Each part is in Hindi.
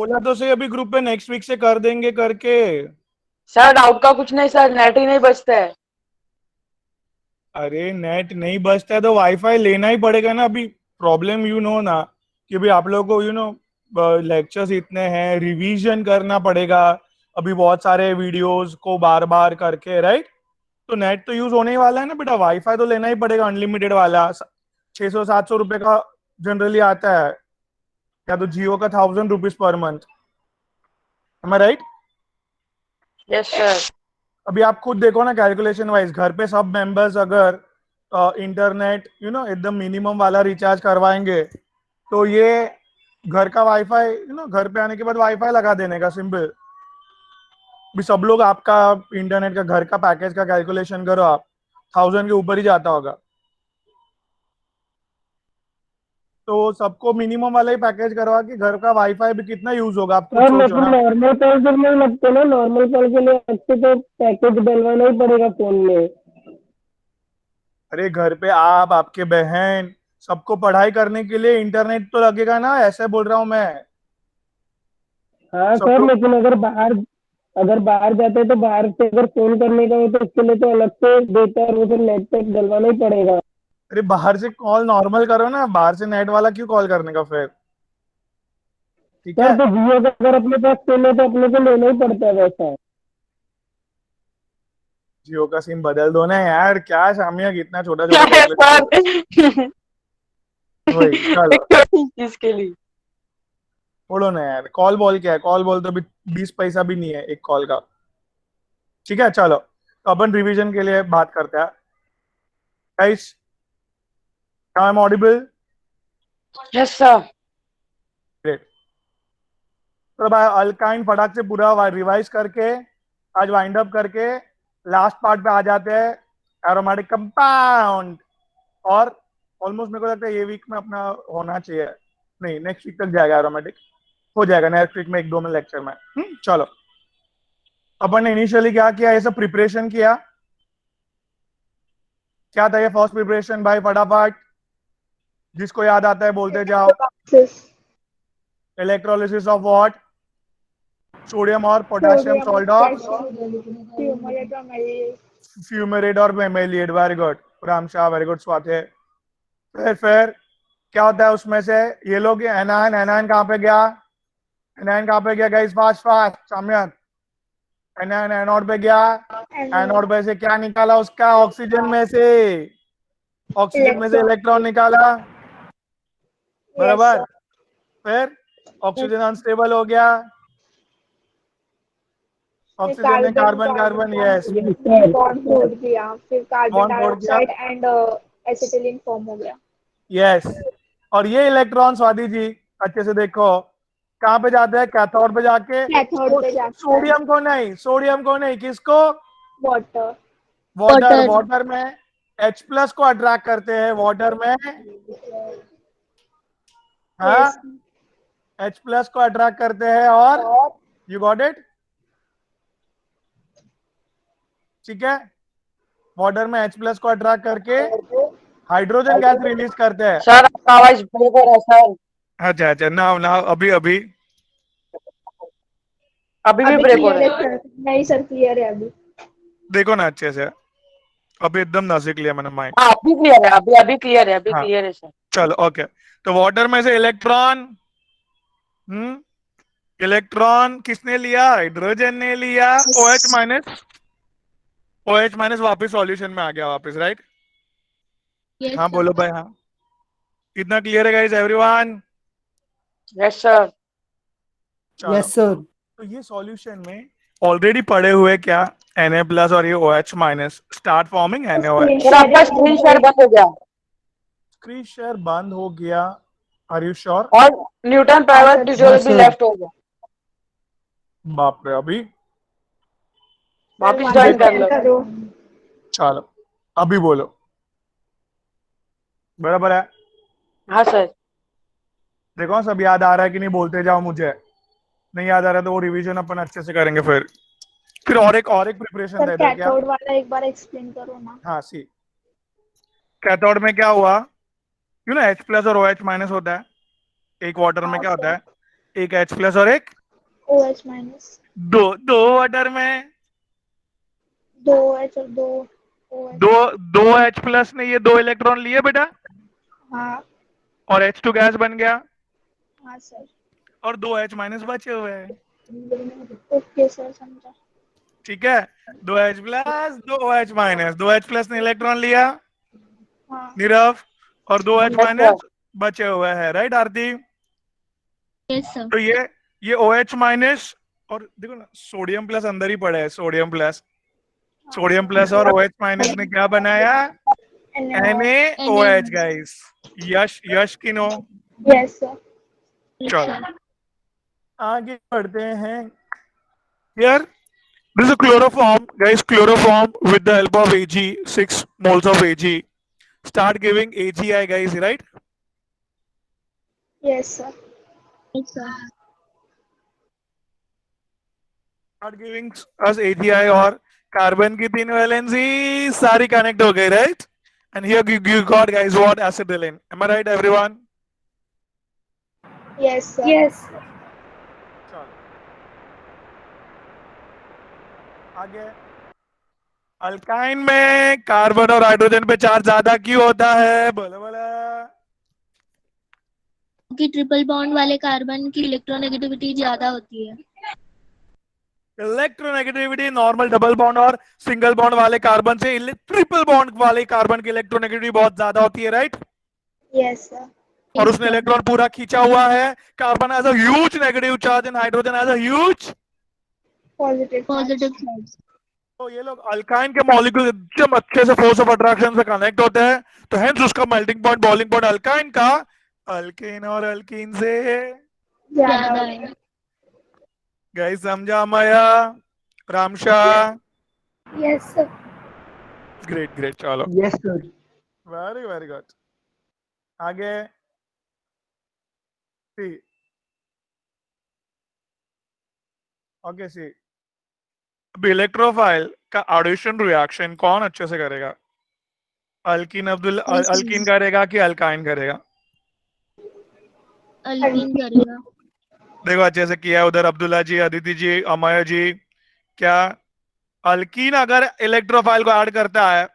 बोला तो सही अभी ग्रुप पे नेक्स्ट वीक से कर देंगे करके। सर डाउट का कुछ नहीं सर, नेट ही नहीं बचता है। अरे नेट नहीं बचता है तो वाईफाई लेना ही पड़ेगा ना अभी। प्रॉब्लम यू नो ना कि अभी आप लोगों को लेक्चर्स इतने हैं, रिवीजन करना पड़ेगा अभी बहुत सारे वीडियोस को बार बार करके, राइट। तो नेट तो यूज होने ही वाला है ना बेटा, वाईफाई तो लेना ही पड़ेगा अनलिमिटेड वाला। 600-700 रुपए का जनरली आता है, या तो जियो का 1000 rupees per month. M I right? Yes sir. अभी आप खुद देखो ना कैलकुलेशन वाइज, घर पे सब मेंबर्स अगर इंटरनेट एकदम मिनिमम वाला रिचार्ज करवाएंगे तो ये घर का वाईफाई घर पे आने के बाद वाईफाई लगा देने का सिंपल। भी सब लोग आपका इंटरनेट का घर का पैकेज का कैलकुलेशन करो आप, 1000 के ऊपर ही जाता होगा। तो सबको मिनिमम वाला ही पैकेज करवा के घर का वाईफाई भी कितना यूज होगा आप खुद सर सोचो लेकिन ना। नॉर्मल कॉल जब नहीं लगते ना, नॉर्मल कॉल के लिए अच्छे तो पैकेज डलवाना ही पड़ेगा फोन में। अरे घर पे आप, आपके बहन, सबको पढ़ाई करने के लिए इंटरनेट तो लगेगा ना, ऐसे बोल रहा हूँ मैं। हाँ सब सर, लोग। लेकिन अगर बाहर जाते हैं तो बाहर से अगर फोन करने का हो तो उसके लिए तो अलग से डेटा और वो फिर नेट पैक डलवाना ही पड़ेगा। अरे बाहर से कॉल नॉर्मल करो ना, बाहर से नेट वाला क्यों कॉल करने का फिर। ठीक सर है। तो जियो का अगर अपने पास सिम है तो अपने को लेना ही पड़ता है वैसा। जियो का सिम बदल दो ना यार, क्या शामिया कितना छोटा क्या छोटा है कैलकुलेट कर रहे सर? हो। वही चलो किसके लिए? छोड़ो ना यार, कॉल बॉल क्या है, कॉल बॉल तो अभी 20 पैसा भी नहीं है एक कॉल का। ठीक है चलो, तो अपन रिवीजन के लिए बात करते हैं guys. I am audible? Yes sir. Great. तो भाई अल्काइन फटाक से पूरा रिवाइज करके आज वाइंड अप करके लास्ट पार्ट पे आ जाते हैं, एरोमेटिक कंपाउंड। और ऑलमोस्ट मेरे को लगता है ये वीक में अपना होना चाहिए, नहीं नेक्स्ट वीक तक जाएगा एरोमेटिक, हो जाएगा नेक्स्ट वीक में 1-2 में लेक्चर में। चलो, अपन ने इनिशियली क्या किया, ये सब प्रिपरेशन किया। क्या था ये फर्स्ट प्रिपरेशन भाई, फटाफट जिसको याद आता है बोलते जाओ। Electrolysis of what? सोडियम और पोटेशियम सॉल्ट ऑफ फ्यूमेरेट और maleate. Very good Ram Shah, very good Swati. फिर क्या होता है उसमें से, ये लोग एनायन, एनायन कहाँ पे गया, एनायन कहाँ पे गया guys, fast fast Samyak. Anion anode पे गया, एनोड पे से क्या निकाला उसका, ऑक्सीजन में से, ऑक्सीजन में से इलेक्ट्रॉन निकाला, बराबर। फिर ऑक्सीजन अनस्टेबल हो गया, ऑक्सीजन ने carbon carbon, yes, yes sir. Bond तोड़ दिया, फिर कार्बन बॉन्ड तोड़ दिया, डाइऑक्साइड एंड एसिटिलीन फॉर्म हो गया। यस। और ये इलेक्ट्रॉन स्वाति जी अच्छे से देखो कहाँ पे जाते हैं, कैथोड पे जाके कैथोड पे जाता है सोडियम को नहीं, सोडियम को नहीं, किसको, वाटर। वाटर, वाटर में H प्लस को अट्रैक्ट करते हैं, वाटर में, हाँ, यस। H प्लस को अट्रैक्ट करते हैं, और यू गॉट इट, ठीक है। वाटर में H प्लस को अट्रैक्ट करके हाइड्रोजन गैस रिलीज करते हैं। सर आपका आवाज ब्रेक हो रहा है सर। अच्छा अच्छा, नाउ नाउ अभी अभी अभी भी अभी ब्रेक हो क्लियर रहा है। है सर? नहीं सर, क्लियर है अभी। देखो ना अच्छे से, अभी एकदम नजदीक लिया मैंने माइक। हाँ अभी क्लियर है, अभी अभी क्लियर है, अभी हाँ क्लियर है सर। चलो ओके। तो वाटर में से इलेक्ट्रॉन, इलेक्ट्रॉन किसने लिया, हाइड्रोजन ने लिया, OH माइनस, OH माइनस वापिस सॉल्यूशन में आ गया वापस, राइट। हाँ बोलो भाई, हाँ कितना क्लियर है गाइस एवरीवन। Yes sir. चलो, यस सर। तो ये सॉल्यूशन में ऑलरेडी पड़े हुए क्या, Na प्लस और ये OH minus start forming NaOH। Sir आपका स्क्रीन शेयर बंद हो गया स्क्रीन शेयर बंद हो गया, आर यू श्योर? और न्यूटन प्राइवेट ट्यूटोरियल भी लेफ्ट हो गया। बाप रे, अभी वापिस ज्वाइन कर लो। करो। चलो अभी बोलो, बराबर है। हाँ सर। देखो सब याद आ रहा है कि नहीं, बोलते जाओ, मुझे नहीं याद आ रहा तो वो रिवीजन अपन अच्छे से करेंगे फिर और एक प्रिपरेशन सर देते हैं क्या। कैथोड वाला एक बार एक्सप्लेन करो ना। हाँ सी, कैथोड में क्या हुआ, H प्लस और OH माइनस होता है, एक वाटर में हाँ क्या होता सर। है, एक H प्लस और एक OH माइनस। दो वाटर में 2H और 2 OH। दो H प्लस ने ये 2 इलेक्ट्रॉन लिए बेटा, हाँ और H2 गैस बन गया, हाँ सर। और 2 H माइनस बचे हुए हैं। ओके सर, समझा। ठीक है, 2H plus 2H minus, 2H plus ने इलेक्ट्रॉन लिया हाँ नीरव, और 2H यस सर। माइनस बचे हुए हैं, राइट आरती? Yes sir. तो ये OH माइनस, और देखो ना सोडियम प्लस अंदर ही पड़ा है, सोडियम प्लस और OH माइनस ने क्या बनाया? NaOH guys. यश किनो। Yes sir. चलो आगे बढ़ते हैं। Here this is chloroform, guys. Chloroform with the help of Ag, 6 moles of Ag, start giving AgI, guys, right? Yes sir. Yes sir. Start giving us AgI, और कार्बन की 3 वैलेंसी सारी कनेक्ट हो गई, right? And here you got, guys, what? Acetylene. Am I right, everyone? Yes sir. Yes. चलो आगे। अल्काइन में कार्बन और हाइड्रोजन पे चार्ज ज्यादा क्यों होता है? बोलो बोलो। कि ट्रिपल बॉन्ड वाले कार्बन की इलेक्ट्रोनेगेटिविटी ज्यादा होती है। इलेक्ट्रोनेगेटिविटी नॉर्मल डबल बॉन्ड और सिंगल बॉन्ड वाले कार्बन से ट्रिपल बॉन्ड वाले कार्बन की इलेक्ट्रोनेगेटिविटी बहुत ज्यादा होती है, राइट? Yes sir. और उसने इलेक्ट्रॉन पूरा खींचा हुआ है। Carbon has a huge negative charge and hydrogen has a huge positive positive charge. Charge. तो ये लोग अल्काइन के मॉलिक्यूल एकदम अच्छे से फोर्स ऑफ अट्रैक्शन से कनेक्ट होते हैं, तो हेंस उसका melting point boiling point alkyne का अल्केन और अल्कीन से ज्यादा है। गाइस समझा? Maya, Ramshah, yes sir. Great great. चलो yes sir. Very very good. आगे सी। ओके सी, अब इलेक्ट्रोफाइल का एडिशन रिएक्शन कौन अच्छे से करेगा? अल्कीन करेगा कि अल्काइन करेगा? अल्कीन करेगा। देखो अच्छे से किया है उधर अब्दुल्ला जी, अदिति जी, अमया जी। क्या अल्कीन अगर इलेक्ट्रोफाइल को ऐड करता है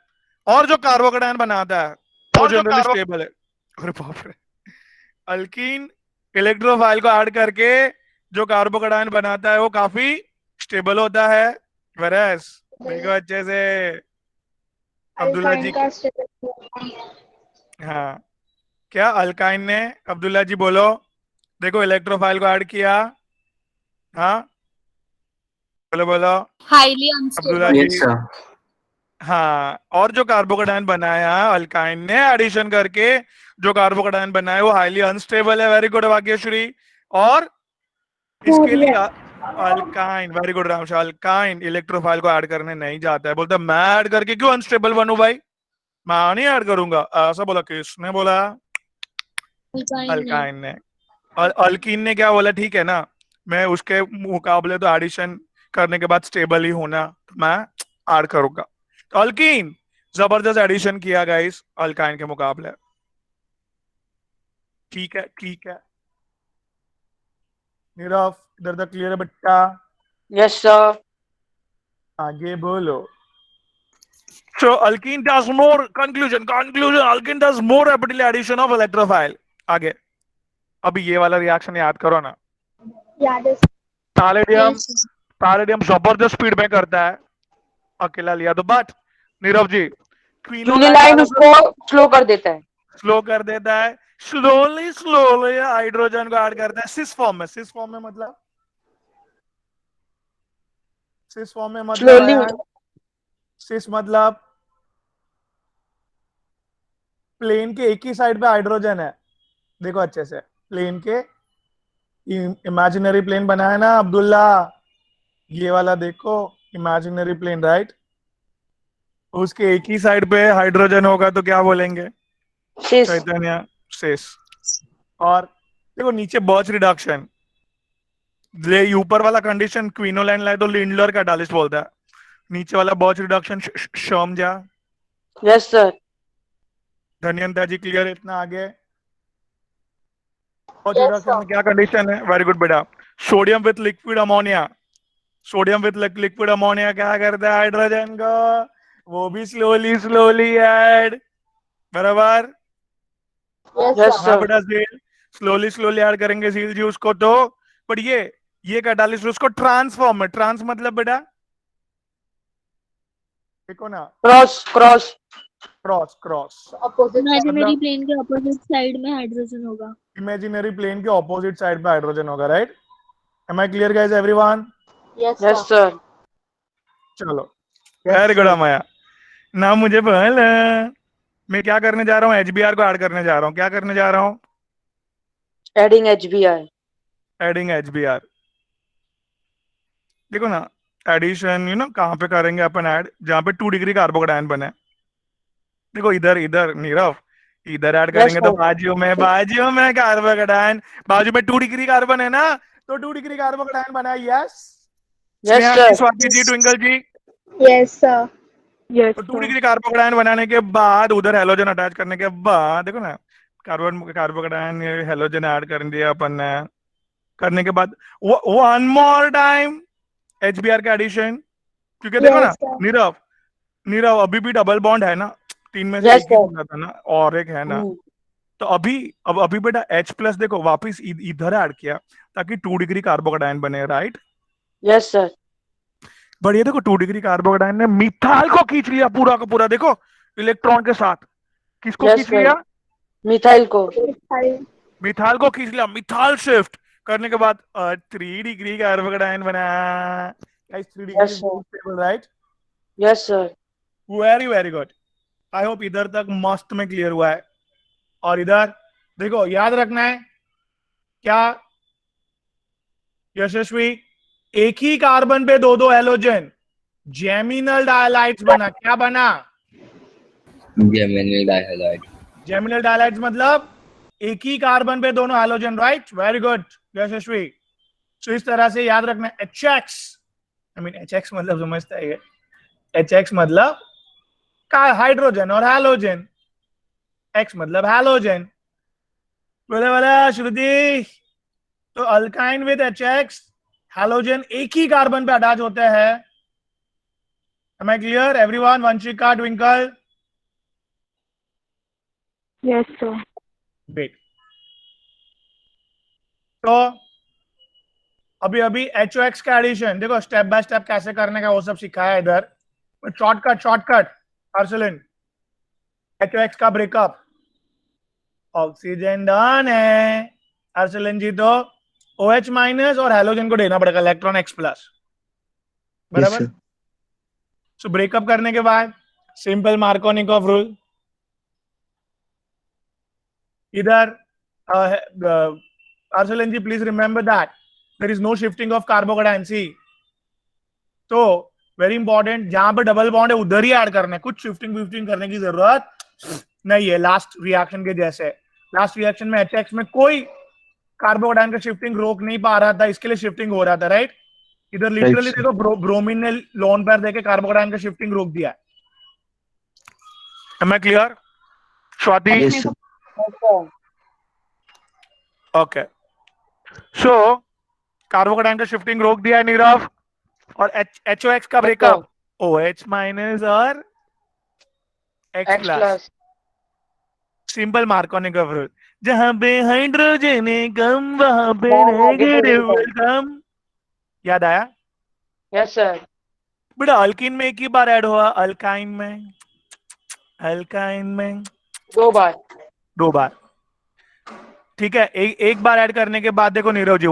और जो कार्बोकेटायन बनाता है वो जनरली स्टेबल है? अरे बाप रे। अल्कीन इलेक्ट्रोफाइल को ऐड करके जो कार्बोकेटायन बनाता है वो काफी स्टेबल होता है, वेरएस देखो अच्छे से अब्दुल्ला जी। अल्काइन का स्टेबल। हाँ, क्या अल्काइन ने, अब्दुल्ला जी बोलो, देखो इलेक्ट्रोफाइल को ऐड किया, हाँ बोलो बोलो हाईली अब्दुल्ला अनस्टेबल। जी। हाँ, और जो कार्बोकेटायन बनाया अल्काइन ने एडिशन करके, जो कार्बोकेटायन बनाया वो हाईली अनस्टेबल है। Very good Bhagyashree. और इसके लिए alkyne, very good Ramsha, alkyne electrophile को ऐड करने नहीं जाता है, बोलता है मैं ऐड करके क्यों अनस्टेबल बनूं भाई, मैं नहीं ऐड करूंगा, ऐसा बोला। किसने बोला? अल्काइन ने। और अल्कीन ने क्या बोला? ठीक है ना, मैं उसके मुकाबले तो एडिशन करने के बाद स्टेबल ही होना, तो मैं ऐड करूंगा। तो अल्कीन जबरदस्त एडिशन किया गाइस अल्काइन के मुकाबले। ठीक है ठीक है। नीरव इधर तक क्लियर है बेटा? Yes sir. आगे बोलो। So alkene does more, conclusion alkene does more rapidly addition of electrophile. आगे अभी ये वाला रिएक्शन याद करो ना। याद है। पैलेडियम जबरदस्त स्पीड में करता है, अकेला लिया तो। बट नीरव जी, क्विनोलाइन उसको स्लो कर देता है। स्लो कर देता है, स्लोली हाइड्रोजन को ऐड करता है सिस फॉर्म में। सिस फॉर्म में मतलब, सिस फॉर्म में मतलब स्लोली। आया, सिस मतलब प्लेन के एक ही साइड पे हाइड्रोजन है। देखो अच्छे से, प्लेन के इमेजिनरी प्लेन बना है ना अब्दुल्ला, ये वाला देखो इमेजिनरी प्लेन, राइट? उसके एक ही साइड पे हाइड्रोजन होगा तो क्या बोलेंगे? सिस। चैतन्य, सिस। और देखो नीचे बर्च रिडक्शन, ले ऊपर वाला कंडीशन क्विनोलाइन लाए तो लिंडलर कैटालिस्ट बोलता है, नीचे वाला बर्च रिडक्शन समझा? Yes sir. Dhanyanta ji clear? इतना आगे बर्च रिडक्शन में क्या कंडीशन है? वेरी गुड बेटा। Sodium with liquid ammonia, sodium with liquid ammonia क्या करता है हाइड्रोजन को, वो भी स्लोली स्लोली ऐड, बराबर। Yes, हाँ sir. बेटा सील, स्लोली स्लोली ऐड करेंगे सील जी उसको तो। बट ये कैटालिस्ट उसको ट्रांसफॉर्म है, ट्रांस मतलब बेटा देखो ना, Cross, cross. Cross, cross Opposite side. Imaginary मतलब प्लेन के अपोजिट साइड में हाइड्रोजन होगा। इमेजिनरी प्लेन के ऑपोजिट साइड पे हाइड्रोजन होगा, right. Am I clear guys everyone? Yes, sir. चलो, वेरी गुड अमाया। ना मुझे बोल, मैं क्या करने जा रहा हूँ, एचबीआर को ऐड करने जा रहा हूँ। क्या करने जा रहा हूँ? Adding HBI. Adding HBR. देखो ना, एडिशन कहाँ पे करेंगे अपन ऐड, जहाँ पे 2 डिग्री कार्बोकेटायन बने। देखो इधर इधर नीरव, इधर ऐड Yes, करेंगे तो sir. बाजू में कार्बोकेटायन, बाजू में 2 डिग्री कार्बन है ना, तो 2 डिग्री कार्बोकेटायन बना। यस Yes, स्नेहा जी, sir. स्वाति जी, ट्विंकल जी। Yes, sir. Yes, तो 2 sir. डिग्री कार्बोकेटायन बनाने के बाद उधर हेलोजन अटैच करने के बाद देखो ना, कार्बोकेटायन हेलोजन ऐड कर दिया अपन ने, करने के बाद वन मोर टाइम एचबीआर का एडिशन, क्योंकि देखो ना Yes, sir. नीरव, नीरव अभी भी डबल बॉन्ड है ना, 3 में से Yes, एक ही sir. बना था ना, और एक है ना। Hmm. तो अभी बेटा H प्लस देखो वापिस इधर ऐड किया ताकि 2 डिग्री कार्बोकेटायन बने, राइट। Yes, sir. बट ये देखो 2 डिग्री कार्बोकेटायन ने मिथाइल को खींच लिया पूरा का पूरा, देखो इलेक्ट्रॉन के साथ। किसको Yes, खींच sir. लिया? Methyl को. Methyl. मिथाइल को खींच लिया। मिथाइल शिफ्ट करने के बाद 3 डिग्री कार्बोकेटायन बना। Guys 3 degree Yes, is sir. Very stable, right. Yes, sir. Very very good. I hope इधर तक मस्त में क्लियर हुआ है। और इधर देखो, याद रखना है क्या यशस्वी, एक ही कार्बन पे दो दो हेलोजन, जेमिनल डायलाइड्स बना। क्या बना? जेमिनल डाइहैलाइड। जेमिनल डायलाइड्स मतलब एक ही कार्बन पे दोनों हेलोजन, राइट। वेरी गुड यशस्वी। तो इस तरह से याद रखना, HX, आई मीन HX मतलब समझता है, HX मतलब का हाइड्रोजन और हेलोजन, X मतलब हेलोजन। बोले बोले श्रुति, तो अल्काइन विद HX, हेलोजन एक ही कार्बन पे अटैच होते हैं। Am I clear everyone? Vanshika, Twinkle? Yes, sir. Great. तो अभी अभी HOX का एडिशन देखो, स्टेप बाय स्टेप कैसे करने का वो सब सिखाया है इधर। शॉर्टकट अर्सलिन, HOX का ब्रेकअप, ऑक्सीजन डन है अर्सलिन जी, तो OH माइनस और हेलोजन को देना पड़ेगा इलेक्ट्रॉन X प्लस, बराबर। सो ब्रेकअप करने के बाद सिंपल मार्कोनिकोव रूल, इधर अर्सलिन जी please remember that there is no shifting of carbocation सी। तो वेरी इंपॉर्टेंट, जहां पे डबल बॉन्ड है उधर ही ऐड करना है, कुछ शिफ्टिंग करने की जरूरत नहीं है। लास्ट रिएक्शन के जैसे, लास्ट रिएक्शन में HX में कोई कार्बोकेटायन का शिफ्टिंग रोक नहीं पा रहा था, इसके लिए शिफ्टिंग हो रहा था, राइट। इधर लिटरली देखो ब्रोमीन ने लोन पैर देके कार्बोकेटायन का शिफ्टिंग रोक दिया। Am I clear? Swati? Yes, sir. Yes, sir. Okay, so carbocation का शिफ्टिंग रोक दिया है नीरव, और HOX का ब्रेकअप OH माइनस और X X plus, plus. Simple Markovnikov rule, जहां पे हाइड्रोजन कम वहां पे वहाँ negative नेगेटिव welcome. वेलकम। याद आया Yes, sir. बेटा? अल्कीन में एक ही बार ऐड हुआ, अल्काइन में, अल्काइन में 2 बार. 2 बार, ठीक है। एक बार ऐड करने के बाद देखो नीरव जी,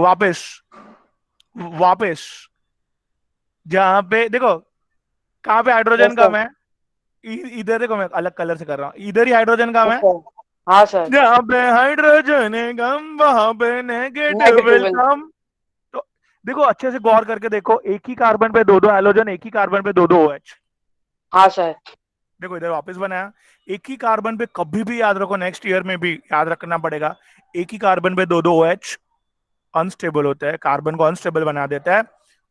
वापस जहां पे देखो, कहां पे हाइड्रोजन Yes, sir. कम है, इधर देखो, मैं अलग कलर से कर रहा हूं, इधर ही हाइड्रोजन कम Yes, है। sir. हाँ सर. जहां पे हाइड्रोजन कम वहां पे नेगेटिव Negative वेलकम। तो देखो अच्छे से गौर करके देखो, एक ही कार्बन पे दो दो हेलोजन, एक ही कार्बन पे दो दो OH। हाँ सर. देखो इधर वापस बनाया, एक ही कार्बन पे कभी भी याद रखो, नेक्स्ट ईयर में भी याद रखना पड़ेगा, एक ही कार्बन पे दो दो OH अनस्टेबल होता है, कार्बन को अनस्टेबल बना देता है,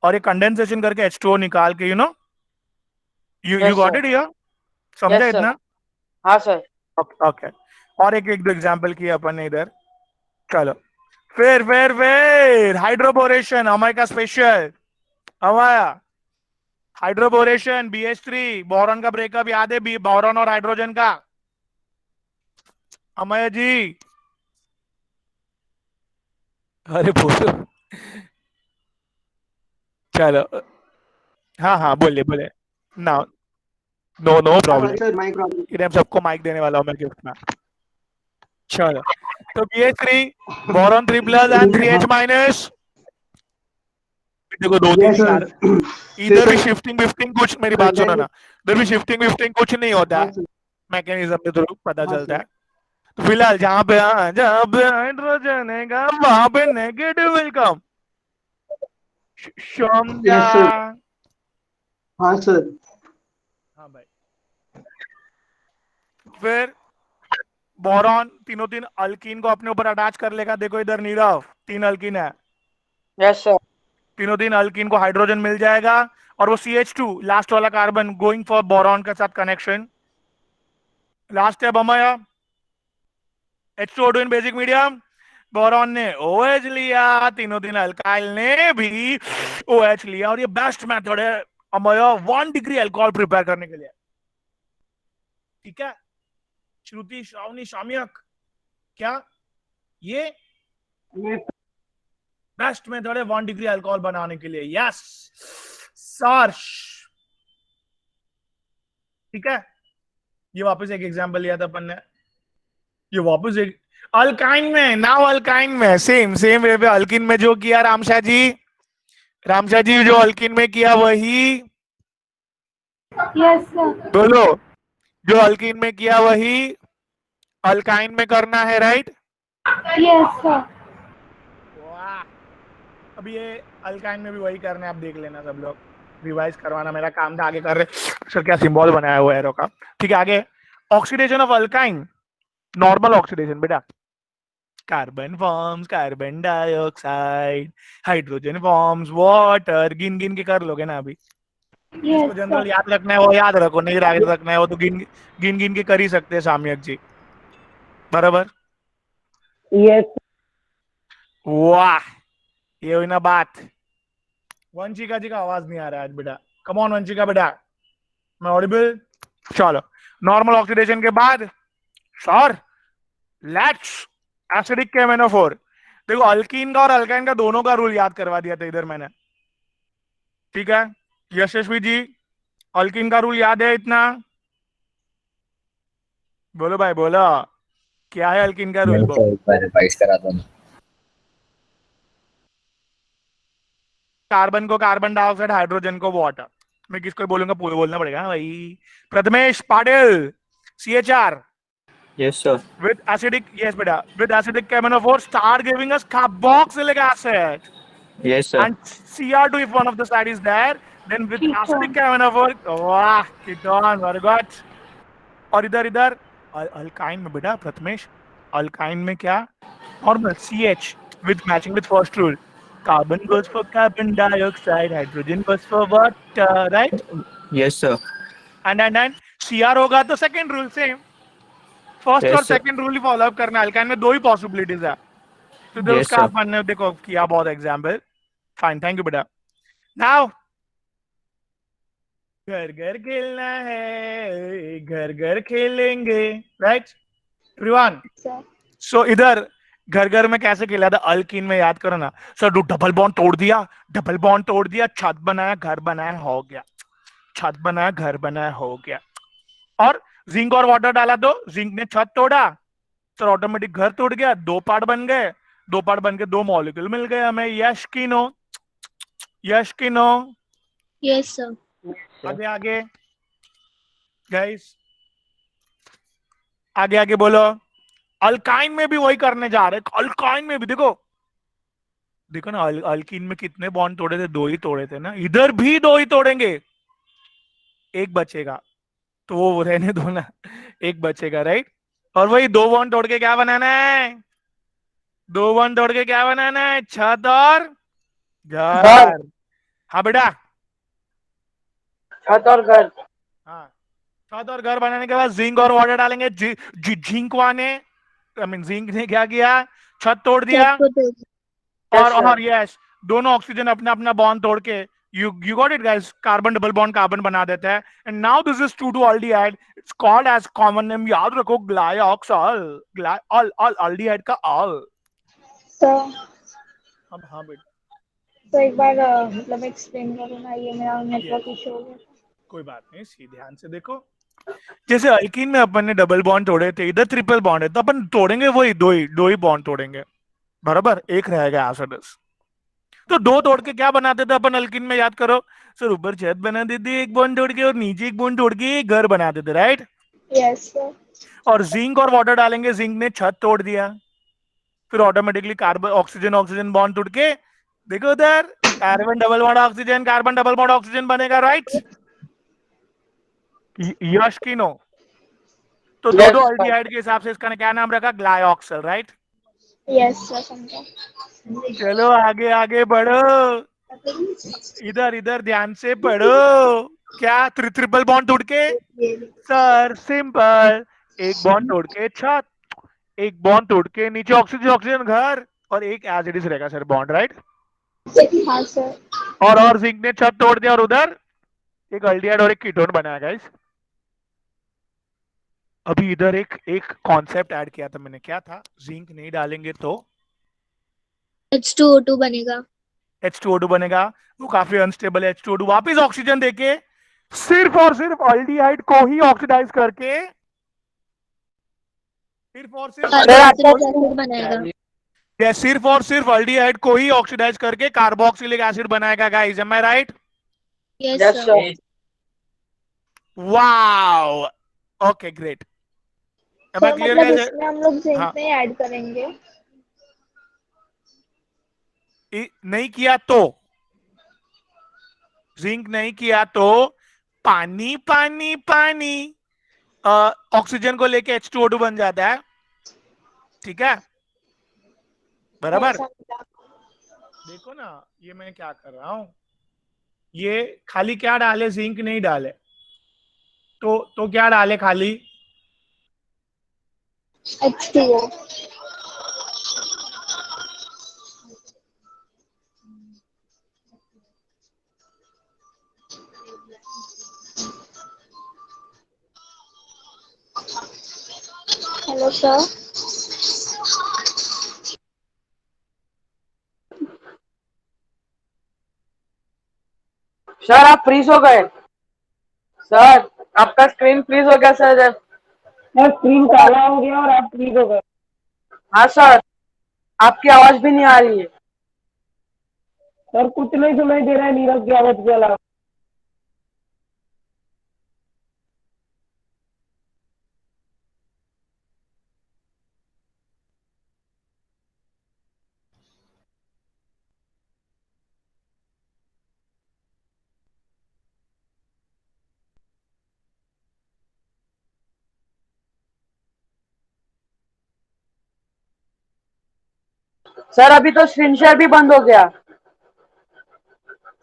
और ये कंडेंसेशन करके H2O निकाल के you Yes, got sir. It here? समझा Yes, sir. इतना? हाँ सर. ओके, और एक एक दो एग्जांपल किया अपन ने इधर। चलो, फिर हाइड्रोबोरेशन अमय का special. Amay hydroboration BH3 boron का ब्रेकअप याद है? बोरॉन और हाइड्रोजन का। अमय जी अरे बोलो। चलो हाँ हाँ बोलिए बोलिए ना। No no problem. Sir mic problem. इन्हें हम सबको माइक देने वाला हूँ मैं गिफ्ट में। चलो तो BH3 boron 3+ and 3H minus. देखो दो तीन यस चार सर। इधर भी शिफ्टिंग विफ्टिंग कुछ, मेरी बात सुनो ना, इधर भी शिफ्टिंग विफ्टिंग कुछ नहीं होता हाँ है, सर। मैकेनिज्म में तो पता हाँ चलता सर। है। तो फिलहाल जहां पे हाइड्रोजन है वहां पे नेगेटिव वेलकम समझा। Yes sir. हाँ सर। हाँ भाई। फिर बोरॉन तीनों तीन अल्कीन को अपने ऊपर अटैच कर लेगा। देखो इधर नीरव 3 अल्कीन है, यस सर। तीनों तीन अल्कीन को हाइड्रोजन मिल जाएगा और वो CH2 लास्ट वाला कार्बन गोइंग फॉर बोरॉन के साथ कनेक्शन। लास्ट स्टेप हमारा H2O2 इन बेसिक मीडियम। बोरॉन ने OH लिया, तीनों तीन अल्काइल ने भी OH लिया और ये बेस्ट मेथड है अमया 1 डिग्री अल्कोहल प्रिपेयर करने के लिए। ठीक है श्रुति श्रावणी शाम्यक, क्या ये बेस्ट मेथड है 1 डिग्री अल्कोहल बनाने के लिए? Yes search. ठीक है ये वापस एक एग्जांपल लिया था अपन ने, ये वापस एक अल्काइन में, नाउ अल्काइन में सेम सेम वे पे अल्किन में जो किया रामशाह जी जो अल्किन में किया वही Yes, sir. बोलो, जो अल्किन में किया वही अल्काइन में करना है, राइट? Yes, sir. वाह अब ये अल्काइन में भी वही करना है, आप देख लेना सब लोग, रिवाइज करवाना मेरा काम था। आगे कर रहे सर, क्या सिंबल बनाया हुआ है एरो का। ठीक है आगे oxidation of alkyne, normal oxidation बेटा, carbon forms carbon dioxide, hydrogen forms water, गिन गिन के कर लोगे ना अभी। Yes, जिसको जनरल sir. याद रखना है वो याद रखो, नहीं याद रखना है वो तो गिन गिन गिन के कर ही सकते हैं साम्यक जी, बराबर? यस वाह ये हुई ना बात। वंशिका जी का आवाज नहीं आ रहा है आज बेटा, कम ऑन वंशिका बेटा, मैं ऑडिबल? चलो नॉर्मल ऑक्सीडेशन के बाद सर लेट्स एसिडिक केमेनोफोर। देखो अल्कीन का और अल्काइन का दोनों का रूल याद करवा दिया था इधर मैंने। ठीक है यशस्वी जी अल्कीन का रूल याद है इतना? बोलो भाई बोलो, क्या है अल्कीन का रूल नहीं बुक? सर, एक बार रिवाइज करा दो ना। कार्बन को कार्बन डाइऑक्साइड, हाइड्रोजन को वाटर। मैं किसको बोलूंगा पूरे बोलना पड़ेगा भाई। Prathamesh Patil CHR Yes, sir. with acidic, yes beta, with acidic KMNO4 start giving us carboxylic acid Yes, sir. and Cr2 if one of the side is there, then with Ketone. acidic KMNO4 वाह कीटोन very good। और इधर इधर अल्काइन में बेटा प्रथमेश, अल्काइन में क्या normal CH with matching with first rule, carbon goes for carbon dioxide, hydrogen goes for water, right? Yes, sir. and Cr होगा तो second rule same, first Yes, और sir. सेकंड रूल ही फॉलो अप करना है। अल्काइन में दो ही पॉसिबिलिटीज है, तो इधर Yes, उसका sir. अपन ने देखो किया बहुत एग्जांपल। फाइन थैंक यू बेटा। नाउ घर घर खेलना है, घर घर खेलेंगे, राइट एवरीवन? Sir. सो इधर घर घर में कैसे खेला था अल्कीन में, याद करो ना सर। डबल बॉन्ड तोड़ दिया, डबल बॉन्ड तोड़ दिया, छत बनाया घर बनाया हो गया, छत बनाया घर बनाया हो गया। और जिंक और वाटर डाला तो जिंक ने छत तोड़ा, तो ऑटोमेटिक घर टूट गया, दो पार्ट बन गए, दो पार्ट बन के दो मॉलिक्यूल मिल गए हमें। यश की नो, यश की नो। Yes, sir. आगे आगे गाइस, आगे आगे बोलो। अल्काइन में भी वही करने जा रहे हैं, अल्काइन में भी देखो, देखो ना अल्कीन में कितने बॉन्ड तोड़े थे, दो ही तोड़े थे ना, इधर भी दो ही तोड़ेंगे, एक बचेगा तो वो रहने दो ना, एक बचेगा राइट। और वही दो बॉन्ड तोड़ के क्या बनाना है, दो बॉन्ड तोड़ के क्या बनाना है, छत और घर। हाँ बेटा, छत और घर। हाँ छत और घर बनाने के बाद जिंक और वाटर डालेंगे, जिंक वाने आई मीन जिंक ने क्या किया, छत तोड़ दिया, छत को तोड़ Yes, sir. और यस दोनों ऑक्सीजन अपना अपना बॉन्ड तोड़ के you got it guys, carbon double bond carbon बना देता है। And now this is 2 2 aldehyde, it's called as common name, याद रखो ग्लाइऑक्सॉल, ग्लाइऑल ऑल अल्डिहाइड का ऑल। सर अब हाँ बेटा, तो एक बार मतलब एक्सप्लेन करो ना, ये मेरा नेटवर्क यस इशू हो गया। कोई बात नहीं, सी ध्यान से देखो। जैसे अल्कीन में अपन ने डबल बॉन्ड तोड़े थे, इधर ट्रिपल बॉन्ड है, तो अपन तोड़ेंगे वही दो ही बॉन्ड तोड़ेंगे, बराबर, एक रहेगा एसिडस। तो दो तोड़ के क्या बनाते थे अपन अल्किन में, याद करो सर, ऊपर छत बना देते एक बॉन्ड तोड़ के, और नीचे एक बॉन्ड तोड़ के घर बना देते, राइट। Yes sir. और जिंक और वाटर डालेंगे, जिंक ने छत तोड़ दिया, फिर automatically carbon oxygen oxygen bond टूट के, देखो उधर carbon double bond oxygen, carbon double bond oxygen बनेगा, राइट। यश की नो, तो दो Yes, दो sir. अल्डिहाइड के हिसाब से इसका क्या नाम रखा, ग्लाइऑक्सल, राइट। यस सर, समझा। चलो आगे आगे बढ़ो, इधर इधर ध्यान से पढ़ो। क्या ट्रिपल बॉन्ड तोड़ के, सर सिंपल, एक बॉन्ड तोड़ के छत, एक बॉन्ड तोड़ के नीचे ऑक्सीजन ऑक्सीजन घर, और एक एज इट इज रहेगा सर बॉन्ड, राइट। हाँ सर। और जिंक ने छत तोड़ दिया, और उधर एक अल्डिहाइड और एक कीटोन बनाया गाइस। अभी इधर एक एक कॉन्सेप्ट ऐड किया था मैंने, क्या था, जिंक नहीं डालेंगे तो H2O2 बनेगा। H2O2 बनेगा, वो काफी अनस्टेबल है, H2O2 वापस ऑक्सीजन देके सिर्फ और सिर्फ अल्डिहाइड को ही ऑक्सीडाइज करके, सिर्फ और सिर्फ Sir, आपको कार्बोक्सिलिक एसिड बनाएगा। या सिर्फ और सिर्फ अल्डिहाइड को ही ऑक्सीडाइज करके कार्बोक्सिलिक एसिड बनाएगा guys, am I right. Yes yes, sir. sir. Wow, okay great, am I sir clear मतलब गाइस। इसमें हम लोग जिंक हाँ, नहीं ऐड करेंगे? नहीं किया तो, जिंक नहीं किया तो पानी पानी पानी ऑक्सीजन को लेके H2O2 बन जाता है, ठीक है, नहीं बराबर। समझा। देखो ना ये मैं क्या कर रहा हूं, ये खाली क्या डाले, जिंक नहीं डाले, तो क्या डाले खाली, H2O। Hello sir. सर आप फ्रीज हो गए। सर आपका स्क्रीन फ्रीज हो गया सर। सर स्क्रीन काला हो गया और आप फ्रीज हो गए। हाँ सर, आपकी आवाज भी नहीं आ रही है। सर कुछ नहीं सुनाई दे रहा है नीरज की आवाज के अलावा। सर अभी तो स्क्रीन शेयर भी बंद हो गया,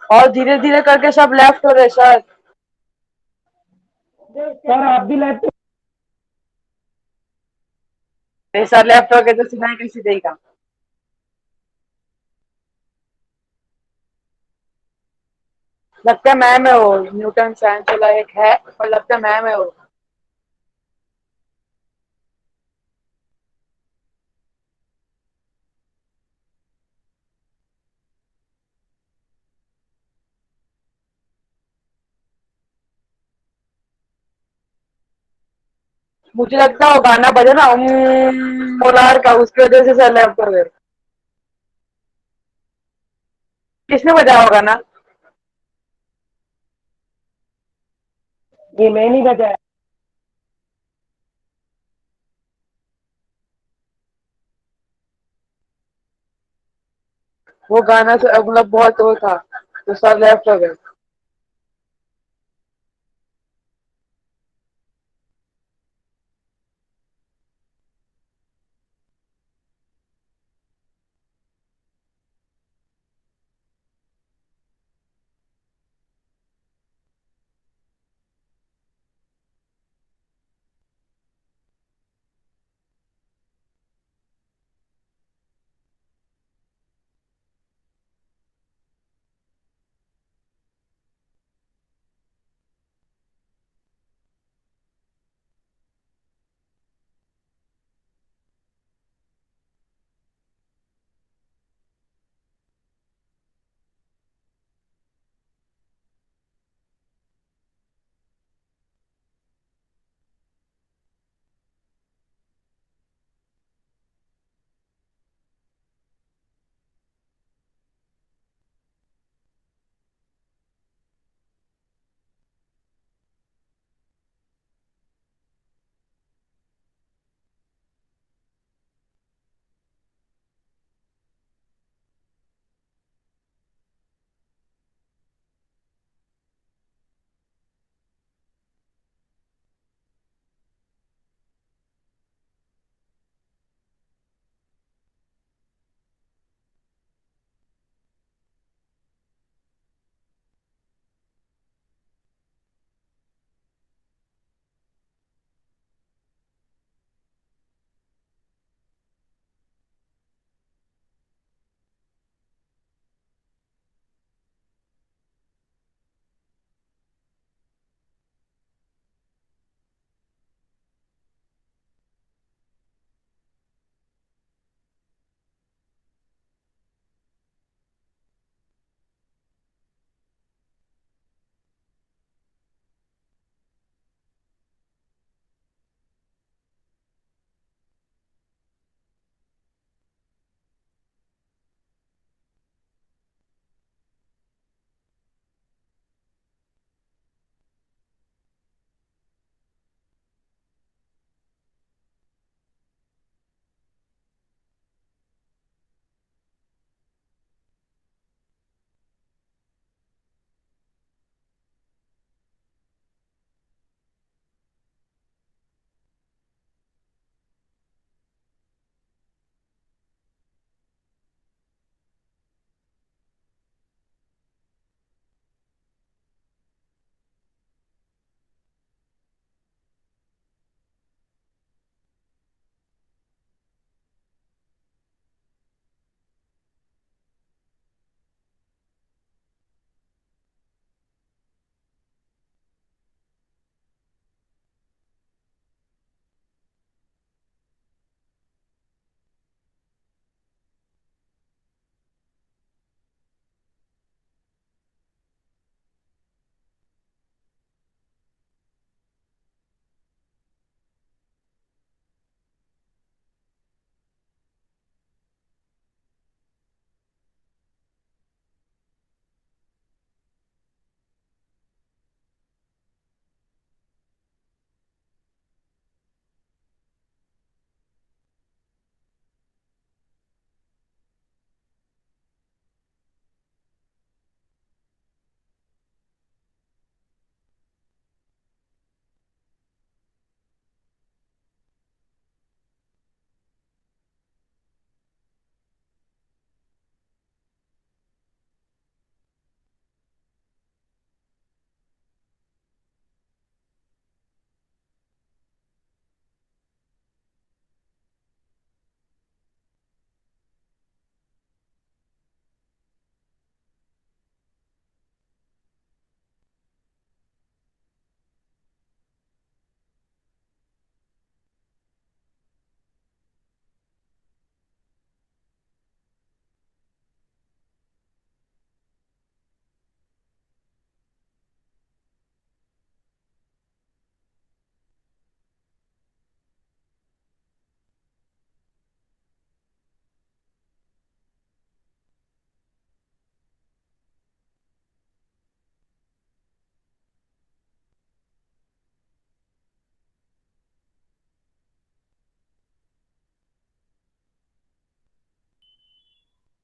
और धीरे धीरे करके सब लेफ्ट हो रहे सर। सर आप भी लैपटॉप। नहीं सर, लेफ्ट हो गए तो सुनाई कैसे देगा। लगता है मैम है वो, न्यूटन साइंस वाला एक है, और लगता है मैम है वो। मुझे लगता है वो गाना बजा ना मोलार का, उसकी वजह से सर लेफ्ट हो गए। किसने बजाया वो गाना? ये मैं नहीं बजाया। वो गाना मतलब बहुत वो था, तो सर लेफ्ट हो गए।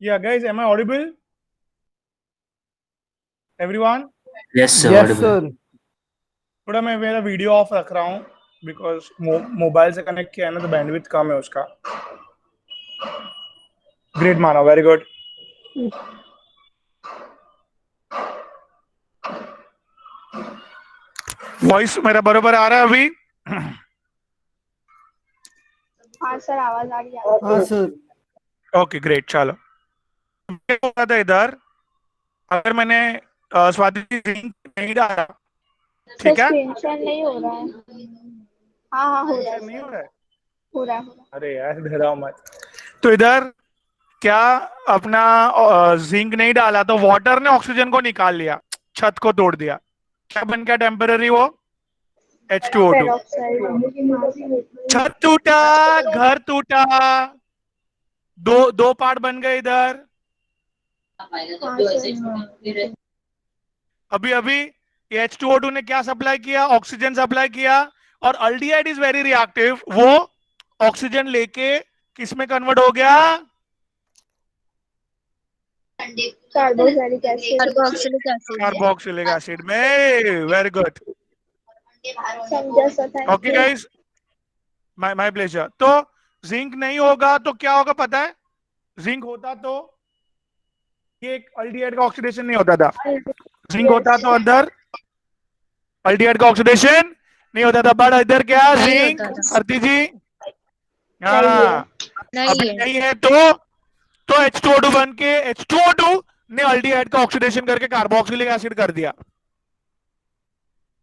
Yeah, guys, am I audible? Everyone? Yes, sir. Yes Audible. Sir थोड़ा मैं मेरा वीडियो ऑफ रख रहा हूँ बिकॉज मोबाइल से कनेक्ट किया है ना तो बैंडविड्थ कम है उसका. ग्रेट मानो, वेरी गुड. वॉइस मेरा बरोबर आ रहा है अभी? हाँ सर, आवाज आ रही है. हाँ सर ओके ग्रेट. चलो क्या हुआ था इधर, अगर मैंने स्वाति जी link नहीं डाला, सर ठीक है? स्क्रीन शेयर नहीं हो रहा है. हाँ हाँ, हो रहा है नहीं हो सर. रहा है? हो रहा है, हो रहा है. अरे यार डराओ मत. तो इधर क्या अपना जिंक नहीं डाला तो वाटर ने ऑक्सीजन को निकाल लिया, छत को तोड़ दिया. क्या बन गया टेम्पररी वो? H2O2. पेरोक्साइड. छत टूटा, घर टूटा, दो पार्ट बन गए इधर. हाँ सर. अभी अभी ये H2O2 ने क्या सप्लाई किया? ऑक्सीजन सप्लाई किया. और अल्डिहाइड इज वेरी रिएक्टिव, वो ऑक्सीजन लेके किस में कन्वर्ट हो गया? Carboxylic acid. Carboxylic acid. Carboxylic acid में. Very good. समझा sir. Thank okay you. Guys, my pleasure. तो जिंक नहीं होगा तो क्या होगा पता है? जिंक होता तो ये एक अल्डिहाइड का ऑक्सीडेशन नहीं होता था. जिंक होता तो अंदर अल्डिहाइड का ऑक्सीडेशन नहीं होता था. बट इधर क्या नहीं जिंक? होता था. आरती जी हाँ, नहीं अभी है. नहीं है तो H2O2 बन के H2O2 ने अल्डिहाइड का ऑक्सीडेशन करके कार्बोक्सिलिक एसिड कर दिया.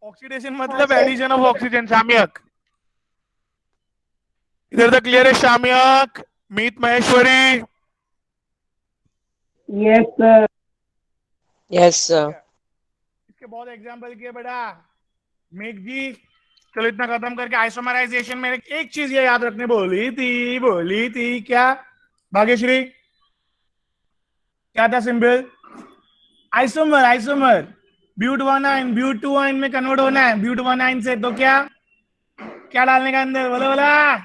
ऑक्सीडेशन मतलब एडिशन ऑफ ऑक्सीजन. शाम्यक इधर तक क्लियर है? Shamyak, Meet Maheshwari. Yes sir Yes, sir. इसके बहुत एग्जांपल किए बेटा. मेघ जी चलो इतना खत्म करके आइसोमराइजेशन में एक चीज ये याद रखने बोली थी क्या भाग्यश्री? क्या था सिंबल? आइसोमर. ब्यूट 1 ब्यूट 2 में कन्वर्ट होना है. ब्यूट 1 से तो क्या डालने का अंदर? बोला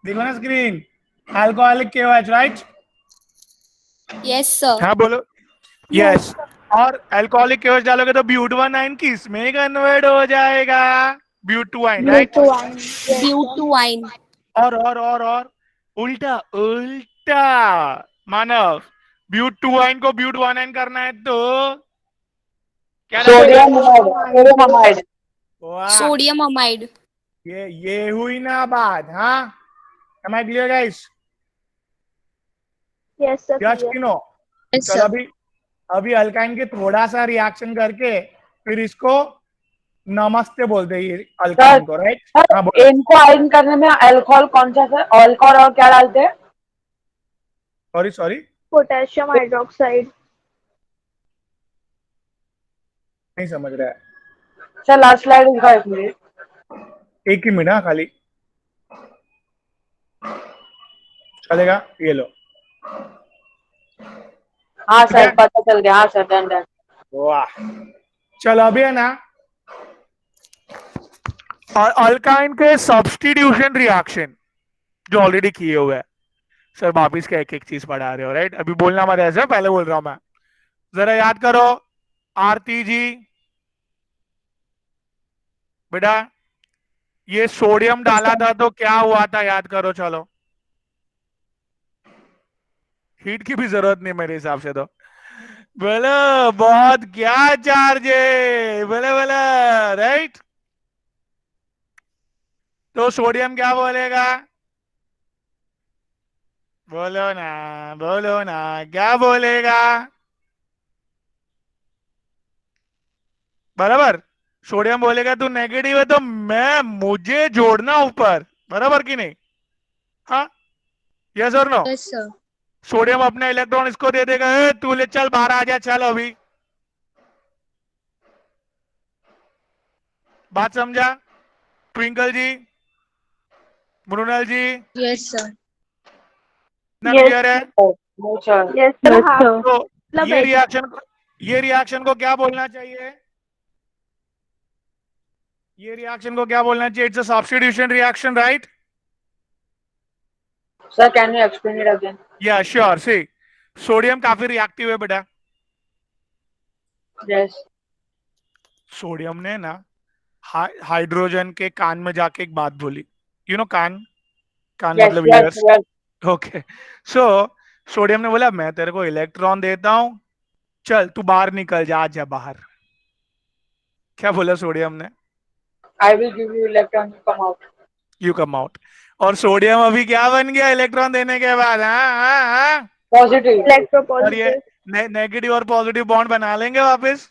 देखो ना screen. Alcoholic KOH, right? Yes sir. हाँ बोलो. यस. और अल्कोहलिक KOH डालोगे तो ब्यूट 1 किस में कन्वर्ट हो जाएगा? But 2, right? ब्यूटुआइन. और उल्टा मानव, ब्यूट 2 को ब्यूट 1 करना है तो क्या Sodium डालोगे? amide. वाह, सोडियम अमाइड. ये हुई ना बात. हाँ, am I clear guys? Yes sir. Yes कि नो? यस चलो सर. अभी अल्काइन के थोड़ा सा रिएक्शन करके फिर इसको नमस्ते बोलते हैं ये अल्काइन को, राइट? हाँ बोलो. इनको आयन करने में अल्कोहल कौन सा सर? अल्कोहल और क्या डालते हैं? Sorry potassium hydroxide. नहीं समझ रहा है. सर लास्ट स्लाइड दिखाओ एक मिनट. एक ही मिनट. हाँ खाली चलेगा. ये लो. हाँ ठीक है? सर पता चल गया. हाँ सर डन. वाह. चलो अभी है ना अल्काइन के सब्स्टिट्यूशन रिएक्शन जो ऑलरेडी किए हुए हैं. सर वापिस का एक चीज पढ़ा रहे हो, राइट? अभी बोलना मत ऐसे, पहले बोल रहा हूं मैं. जरा याद करो. आरती जी बेटा, ये सोडियम डाला था तो क्या हुआ था? याद करो. चलो, हीट की भी जरूरत नहीं मेरे हिसाब से. तो बोलो बहुत क्या चार्ज है? बोलो राइट? तो सोडियम क्या बोलेगा? बोलो ना क्या बोलेगा? बराबर. सोडियम बोलेगा तू नेगेटिव है तो मुझे जोड़ना ऊपर. बराबर कि नहीं? हाँ, यस और नो? Yes sir. सोडियम अपने इलेक्ट्रॉन इसको दे देगा. तू ले चल बाहर आ जा. चल अभी बात समझा? ट्विंकल जी, मृणाल जी, यस सर. इतना क्लियर है? Yes sir. हाँ. तो मतलब ये रिएक्शन को क्या बोलना चाहिए? ये रिएक्शन को क्या बोलना चाहिए? It's a substitution reaction, right? Sir can you explain it again? Yeah, sure. See, sodium काफी रिएक्टिव है बेटा। Yes. सोडियम ने ना हाइड्रोजन के कान में जाके एक बात बोली। कान, कान Yes. मतलब Yes. Years. Yes. Okay, so sodium ने बोला मैं तेरे को इलेक्ट्रॉन देता हूं, चल तू बाहर निकल जा, आ जा बाहर। क्या बोला सोडियम ने? I will give you electron to come out. You come out. और सोडियम अभी क्या बन गया इलेक्ट्रॉन देने के बाद? हाँ। Positive. और ये Electropositive. नेगेटिव और पॉजिटिव बॉन्ड बना लेंगे वापस।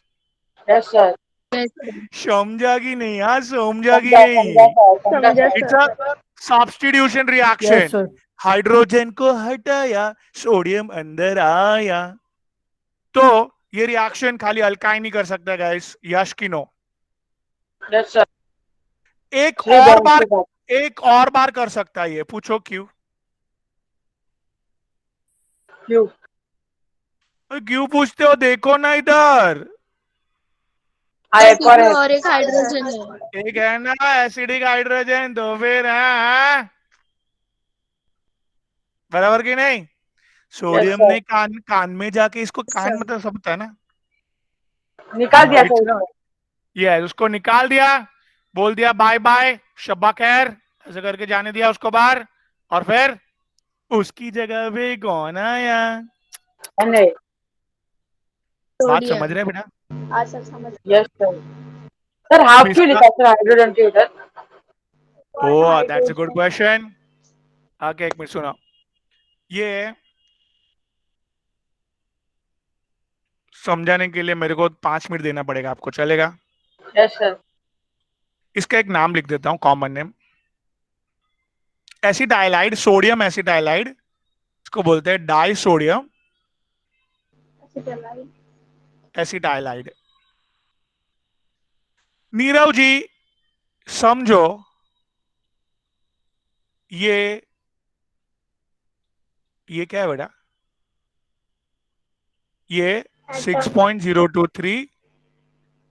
Yes, sir. Yes, समझा कि नहीं? हाँ, समझा कि समझा, नहीं? समझा, समझा, it's sir. A substitution reaction. Hydrogen को हटाया, सोडियम अंदर आया। तो ये रिएक्शन खाली अल्काइन ही कर सकता है गाइस, यश की नो? Yes, sir. एक Three और bonds बार, के साथ। एक और बार कर सकता है ये, पूछो क्यों? Q. क्यों पूछते हो? देखो ना इधर, हाँ, बस एक और इसमें है। और एक हाइड्रोजन है। एक है ना एसिडिक हाइड्रोजन, तो फिर हाँ, बराबर की नहीं? Yes, sodium sir. ने कान कान में जाके, इसको कान सर मतलब सब होता है ना, निकाल दिया इट्स सर उसको। ये उसको निकाल दिया, बोल दिया बाय बाय शब्बा खैर, ऐसे करके जाने दिया उसको बाहर। और फिर उसकी जगह पे कौन आया? नहीं। बात सोडियम। समझ रहे हैं बेटा? हाँ सर समझ। Yes sir. सर हाफ क्यों इसका लिखा सर हाइड्रोजन के उधर? ओ दैट्स अ गुड क्वेश्चन। आगे एक मिनट सुनो, ये समझाने के लिए मेरे को 5 मिनट देना पड़ेगा आपको, चलेगा? Yes sir. इसका एक नाम लिख देता हूं, कॉमन नेम। एसिटाइलाइड, सोडियम एसिटाइलाइड, इसको बोलते हैं डाई सोडियम एसिटाइलाइड। नीरव जी समझो, ये क्या है बेटा? ये 6.023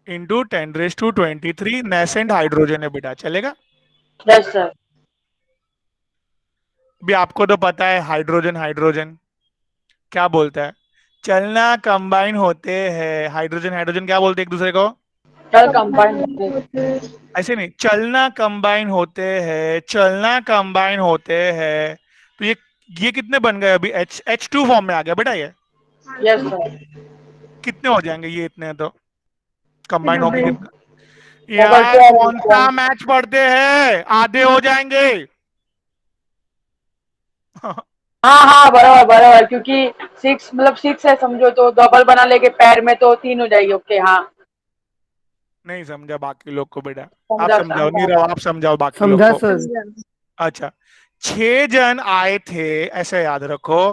इंटू 10⁻23 नेसेंट हाइड्रोजन है बेटा, चलेगा? Yes sir. भी आपको तो पता है हाइड्रोजन, हाइड्रोजन क्या बोलता है? चलना कंबाइन होते हैं, हाइड्रोजन हाइड्रोजन क्या बोलते हैं एक दूसरे को? कल कंबाइन होते हैं। ऐसे नहीं, चलना कंबाइन होते हैं, चलना कंबाइन होते हैं। तो ये कितने बन गए अभी? H2 फॉर्म में आ गया बेटा ये। Yes sir. कितने हो जाएंगे ये इतने तो कंबाइन होके कितने? डबल यार कौन सा टू मैच पढ़ते हैं, आधे हो जाएंगे। हाँ हाँ बराबर बराबर, क्योंकि 6 मतलब 6 है समझो, तो डबल बना लेके पैर में तो 3 हो जाएगी। ओके हाँ नहीं समझा बाकी लोग को बेटा? आप समझा समझाओ, समझा। नीरव आप समझाओ बाकी लोग को। समझा। अच्छा, 6 जन आए थे ऐसे याद रखो,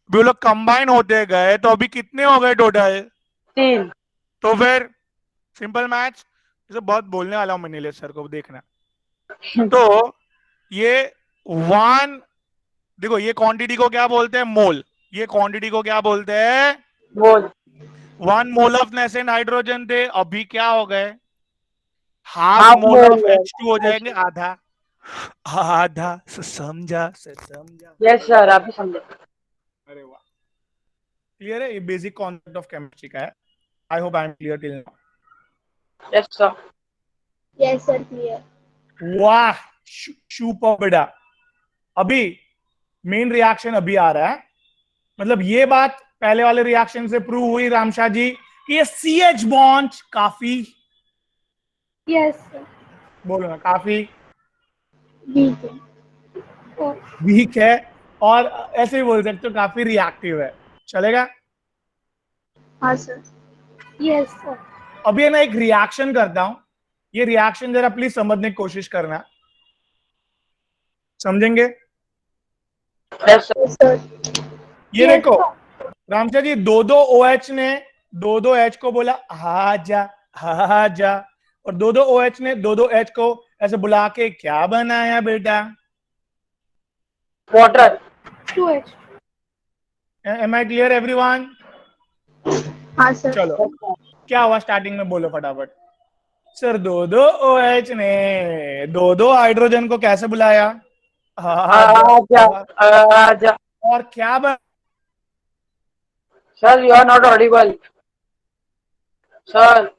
वो लोग कंबाइन होते गए, तो अभी कितने हो गए टोटल? 3। तो फिर सिंपल मैच, इसे बहुत बोलने वाला हूं मैं नीलेश सर को, देखना। तो ये 1, देखो ये क्वांटिटी को क्या बोलते हैं? मोल। ये क्वांटिटी को क्या बोलते हैं? बोल। 1 मोल ऑफ नेसेंट हाइड्रोजन थे, अभी क्या हो गए? Half half mole of mole. H2 हो जाएंगे, आधा आधा। समझा समझा? यस सर, आप भी समझे। अरे वाह, क्लियर है? ये बेसिक कॉन्सेप्ट ऑफ केमिस्ट्री का है। आई hope I am clear till now. Yes sir. Yes sir clear. वाह, सुपर बेटा। अभी मेन रिएक्शन अभी आ रहा है, मतलब ये बात पहले वाले रिएक्शन से प्रूव हुई रामशाह जी कि ये CH बॉन्ड काफी, यस सर। बोलो ना, काफी ठीक है। वीक है, और ऐसे ही बोल सकते हो काफी रिएक्टिव है, चलेगा? हाँ सर। Yes sir. अभी है ना एक रिएक्शन करता हूं, ये रिएक्शन जरा प्लीज समझने की कोशिश करना, समझेंगे? Yes sir. सर। ये Yes, देखो sir. रामशाह जी, दो OH ने दो H को बोला हा जा, और दो OH ने दो H को ऐसे बुला के क्या बनाया बेटा? Water. 2H. Am I clear everyone? हाँ सर। चलो, क्या हुआ स्टार्टिंग में, बोलो फटाफट। सर दो OH ने दो हाइड्रोजन को कैसे बुलाया? हा आजा जा। आजा। और क्या Sir, you are not audible. Sir,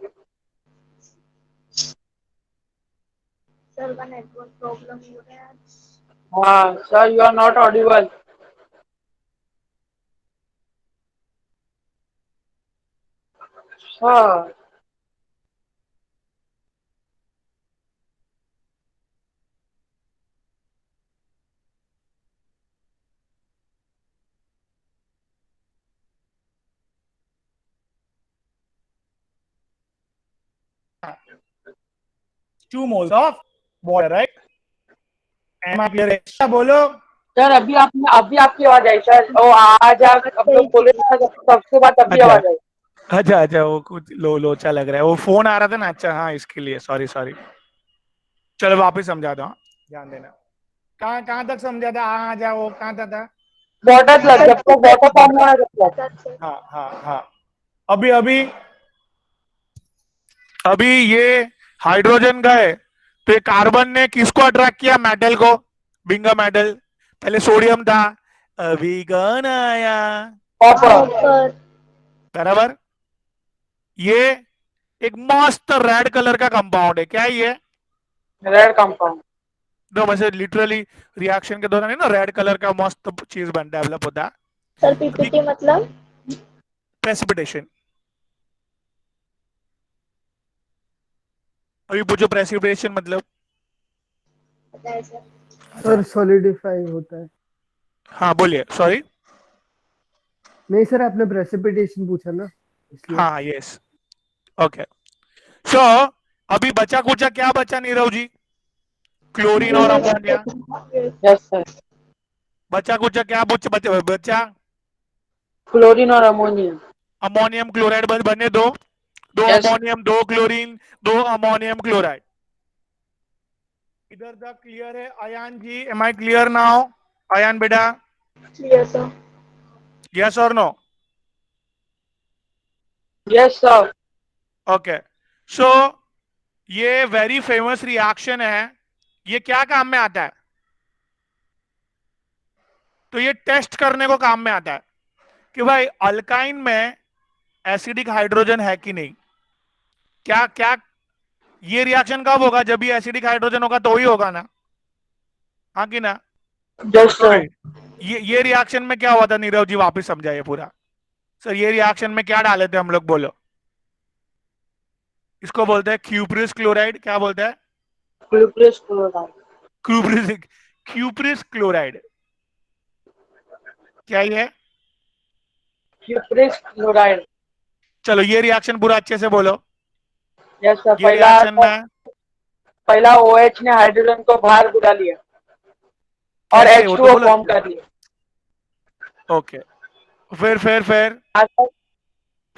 sir का नेटवर्क प्रॉब्लम हो रहा है आज। sir, you are not audible. Sir, Two moles of water, right? Am I clear? क्या बोलो? सर अभी आपकी आवाज आई सर। ओ आज आप अब लोग बोले थे जब सबके बाद अभी अच्छा। आवाज आई। अच्छा अच्छा, वो कुछ लोचा लग रहा है, वो फोन आ रहा था ना। अच्छा हाँ, इसके लिए सॉरी सॉरी। चलो वापस समझाता हूँ, ध्यान देना। कहाँ कहाँ तक समझा था? आ जाओ, कहाँ था? वाटर लग जब तक वाटर फॉर्म होना जब तक। सर हाँ हाँ हाँ। अभी अभी अभी ये हाइड्रोजन गए तो ये कार्बन ने किसको अट्रैक्ट किया? मेटल को, बिंगा मेटल। पहले सोडियम था, अभी कौन आया? कॉपर। कॉपर। बराबर। ये एक मस्त रेड कलर का कंपाउंड है। क्या है ये? Red compound. तो वैसे लिटरली रिएक्शन के दौरान है ना, रेड कलर का मस्त चीज बन डेवलप होता है। सर पीपीटी मतलब? प्रेसिपिटेशन। अभी पूछो प्रेसिपिटेशन मतलब। पता है सर। सर सॉलिडिफाई होता है। हाँ बोलिए, सॉरी। नहीं सर, आपने प्रेसिपिटेशन पूछा ना, इसलिए। हाँ यस, ओके। सो अभी बचा कुचा क्या बचा नीरव जी? क्लोरीन और अमोनिया। Yes sir. बचा कुचा क्या बचा? क्लोरीन और अमोनिया। अमोनियम क्लोराइड बने दो। दो Yes. अमोनियम, दो क्लोरीन, दो अमोनियम क्लोराइड। इधर तक क्लियर है? Ayaan ji, am I clear now? Ayaan बेटा, क्लियर सर। यस और no? Yes sir. Okay. So ये वेरी फेमस रिएक्शन है। ये क्या काम में आता है? तो ये टेस्ट करने को काम में आता है कि भाई अल्काइन में एसिडिक हाइड्रोजन है कि नहीं। क्या क्या ये रिएक्शन कब होगा? जब भी एसिडिक हाइड्रोजन होगा तो ही होगा ना, हाँ कि ना? यस तो सर। ये रिएक्शन में क्या हुआ था नीरव जी? वापस समझाइए पूरा। सर ये रिएक्शन में क्या डाले थे हम लोग? बोलो। इसको बोलते हैं क्यूप्रिस क्लोराइड। क्या बोलते हैं? Cuprous chloride. Cuprous cuprous chloride. क्या ये है? Cuprous chloride. चलो ये रिएक्शन पूरा अच्छे से बोलो। Yes sir. ये रिएक्शन में पहला OH ने हाइड्रोजन को बाहर बुला लिया और कैसे? वो तो H2O बोलो। फॉर्म कर लिया। ओके। फिर और फिर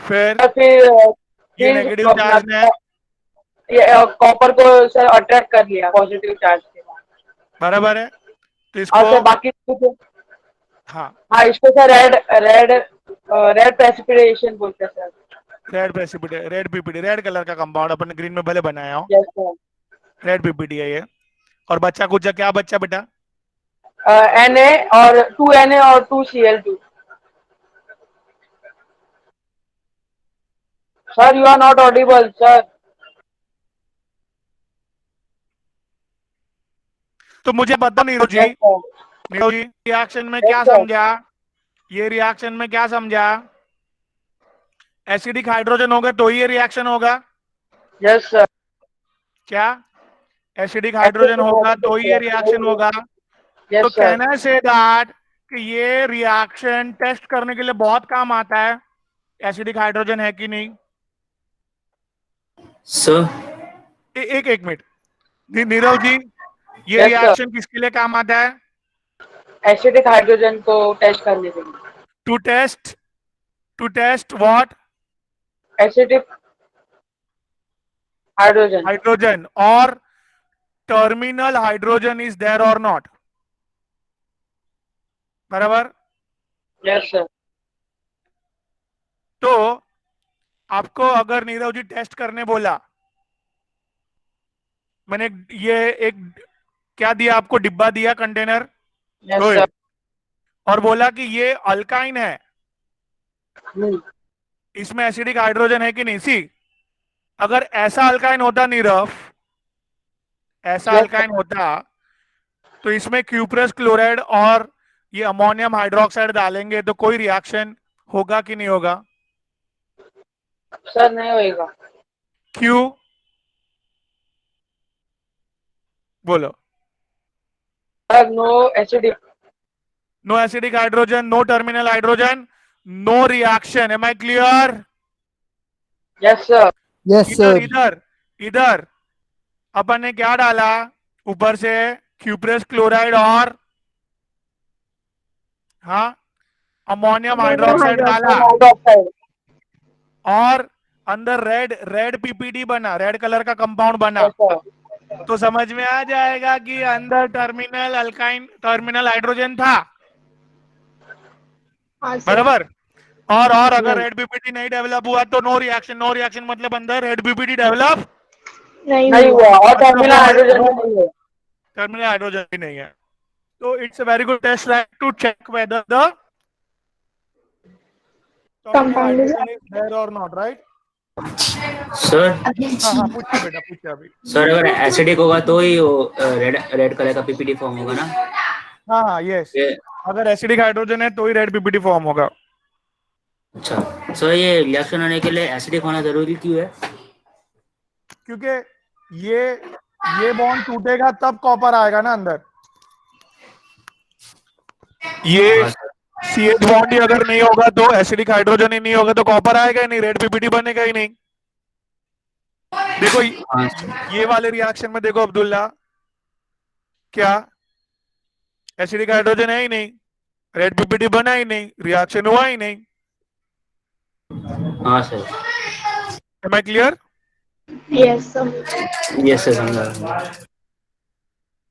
फिर ये फिर नेगेटिव अपना चार्ज ने, ये कॉपर को सर अट्रैक्ट कर लिया पॉजिटिव चार्ज के बाद। बराबर है। तो और इसको, सर बाकी हाँ, हाँ इसको sir red red red precipitation बोलते हैं sir. Red PPT, red colour का कंपाउंड अपन ग्रीन में भले बनाया हो, यस सर। रेड पीपीटी है ये। और बच्चा कुछ क्या बच्चा बेटा? Na और 2Na और 2Cl2। Sir you are not audible sir. तो मुझे बता Neeraj ji, yes sir. Neeraj ji reaction में यस क्या सर। समझा? ये रिएक्शन में क्या समझा? एसिडिक हाइड्रोजन होगा तो ही ये रिएक्शन होगा। Yes sir. क्या? एसिडिक हाइड्रोजन होगा तो ही ये रिएक्शन होगा। तो यस सर। कहना से दैट कि ये रिएक्शन टेस्ट करने के लिए बहुत काम आता है, एसिडिक हाइड्रोजन है कि नहीं। Sir. एक मिनट नीरव जी, ये यस सर। रिएक्शन किसके लिए काम आता है? एसिडिक हाइड्रोजन को टेस्ट करने के लिए। To test what? Acidic hydrogen. Hydrogen. और टर्मिनल हाइड्रोजन इज देयर और नॉट, बराबर। Yes sir. तो आपको अगर नीरव जी टेस्ट करने बोला, मैंने ये एक क्या दिया आपको? डिब्बा दिया, कंटेनर, यस सर। और बोला कि ये अल्काइन है, हम्म, इसमें एसिडिक हाइड्रोजन है कि नहीं? सी, अगर ऐसा अल्काइन होता नीरव, ऐसा yes sir, अल्काइन होता तो इसमें क्यूप्रस क्लोराइड और ये अमोनियम हाइड्रोक्साइड डालेंगे तो कोई रिएक्शन होगा कि नहीं होगा? सर नहीं होएगा। क्यों? बोलो। Sir no acidic. No acidic hydrogen, no terminal hydrogen, no reaction. Am I clear? Yes sir. Yes इधर सर। इधर इधर अपन ने क्या डाला ऊपर से? क्यूप्रस क्लोराइड और हाँ अमोनियम अमोनियम हाइड्रोक्साइड डाला, हाइड्रोक्साइड। हाइड्रोक्साइड। और अंदर रेड रेड पीपीटी बना, रेड कलर का कंपाउंड बना। Yes sir. तो समझ में आ जाएगा कि अंदर टर्मिनल अल्काइन, टर्मिनल हाइड्रोजन था, हाँ सर। बराबर। और अगर रेड पीपीटी नहीं डेवलप हुआ तो नो रिएक्शन। नो रिएक्शन मतलब अंदर रेड पीपीटी डेवलप नहीं नहीं हुआ। हुआ और मतलब टर्मिनल वो हाइड्रोजन भी नहीं है। टर्मिनल हाइड्रोजन भी नहीं है। तो it's a very good test right to check whether the terminal compound is hydrogen is there और नॉट, राइट? सर हाँ हाँ, पूछिए बेटा, पूछिए अभी। सर अगर एसिडिक होगा तो ही वो रेड रेड कलर का पीपीटी फॉर्म होगा ना? हाँ हाँ, यस, ये अगर एसिडिक हाइड्रोजन है तो ही रेड पीपीटी फॉर्म होगा। अच्छा सर, ये रिएक्शन होने के लिए एसिडिक होना जरूरी क्यों है? क्योंकि ये बॉन्ड टूटेगा तब कॉपर आएगा ना अंदर। ये हाँ सर। CH बॉन्ड ही अगर नहीं होगा तो एसिडिक हाइड्रोजन ही नहीं होगा तो कॉपर आएगा ही नहीं, रेड पीपीटी बनेगा ही नहीं। देखो हाँ सर। ये वाले रिएक्शन में देखो अब्दुल्ला, क्या एसिडिक हाइड्रोजन है ही नहीं, रेड पीपीटी बना ही नहीं, रिएक्शन हुआ ही नहीं। हाँ sir. Am I clear? Yes sir. Yes sir, समझा।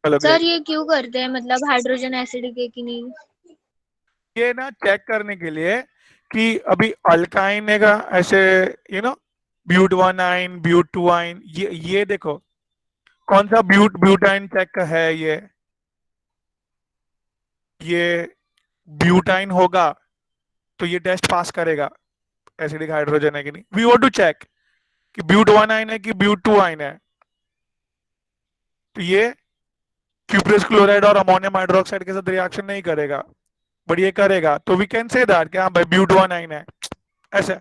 Hello sir great. ये क्यों करते हैं, मतलब हाइड्रोजन एसिडिक है कि नहीं? ये ना चेक करने के लिए कि अभी अल्काइन है का ऐसे, यू नो, ब्यूट 1 आइन, ब्यूट 2 आइन, ये देखो कौन सा ब्यूटाइन चेक है। ये ब्यूटाइन होगा तो ये टेस्ट पास करेगा एसिडिक हाइड्रोजन है कि नहीं। वी वांट टू चेक कि ब्यूट 1 आइन है कि ब्यूट 2 आइन है। तो ये क्यूप्रस क्लोराइड और अमोनियम हाइड्रोक्साइड के साथ रिएक्शन नहीं करेगा, बट ये करेगा, तो वी कैन से दैट कि हाँ भाई ब्यूट 1 आइन है। ऐसा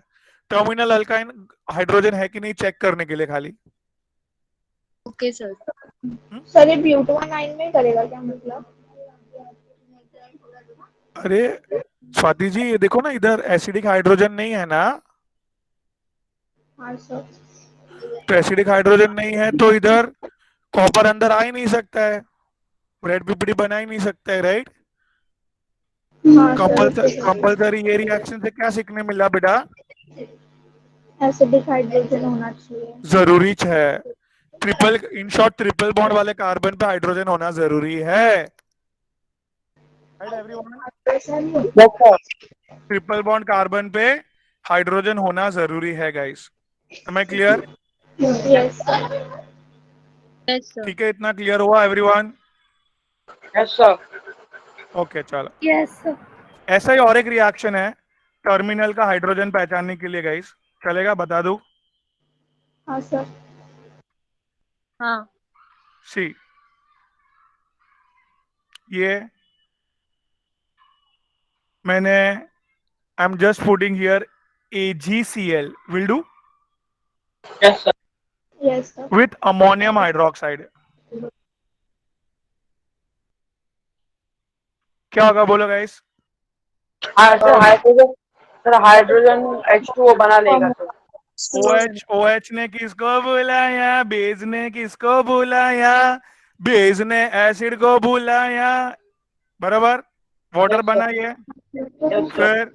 टर्मिनल अल्काइन हाइड्रोजन है कि नहीं चेक करने के लिए खाली। Okay sir. सर ये ब्यूटानाइन में करेगा क्या मतलब? अरे स्वाति जी, ये देखो ना, इधर एसिडिक हाइड्रोजन नहीं है ना, हाँ सर। तो एसिडिक हाइड्रोजन नहीं है तो इधर कॉपर अंदर आ ही नहीं सकता है, रेड पीपीटी बना ही नहीं सकता है, राइट? हाँ सर। कंपल्सरी ये रिएक्शन से क्या सीखने मिला बेटा? एसिडिक हाइड्रोजन होना चाहिए। जरूरी है। Triple, in short triple bond वाले कार्बन पे हाइड्रोजन होना जरूरी है, right everyone? Yes sir. Triple bond carbon पे हाइड्रोजन होना जरूरी है guys. Am I clear? Yes sir. Yes sir. ठीक है, इतना क्लियर हुआ एवरीवन? Yes sir. ओके चलो। Yes sir. ऐसा ही और एक रिएक्शन है टर्मिनल का हाइड्रोजन पहचानने के लिए गाइस, चलेगा? बता दूं? हाँ सर। हाँ। सी, ये मैंने, I am just putting here AgCl will do yes sir. Yes sir. with ammonium hydroxide। क्या होगा बोलो गाइस? हाँ sir, hydrogen, sir hydrogen H2O बना लेगा सर। OH ने किसको बुलाया, बेस ने किसको बुलाया, बेस ने एसिड को बुलाया, बराबर। Water Yes, sir. बना ये। Yes sir.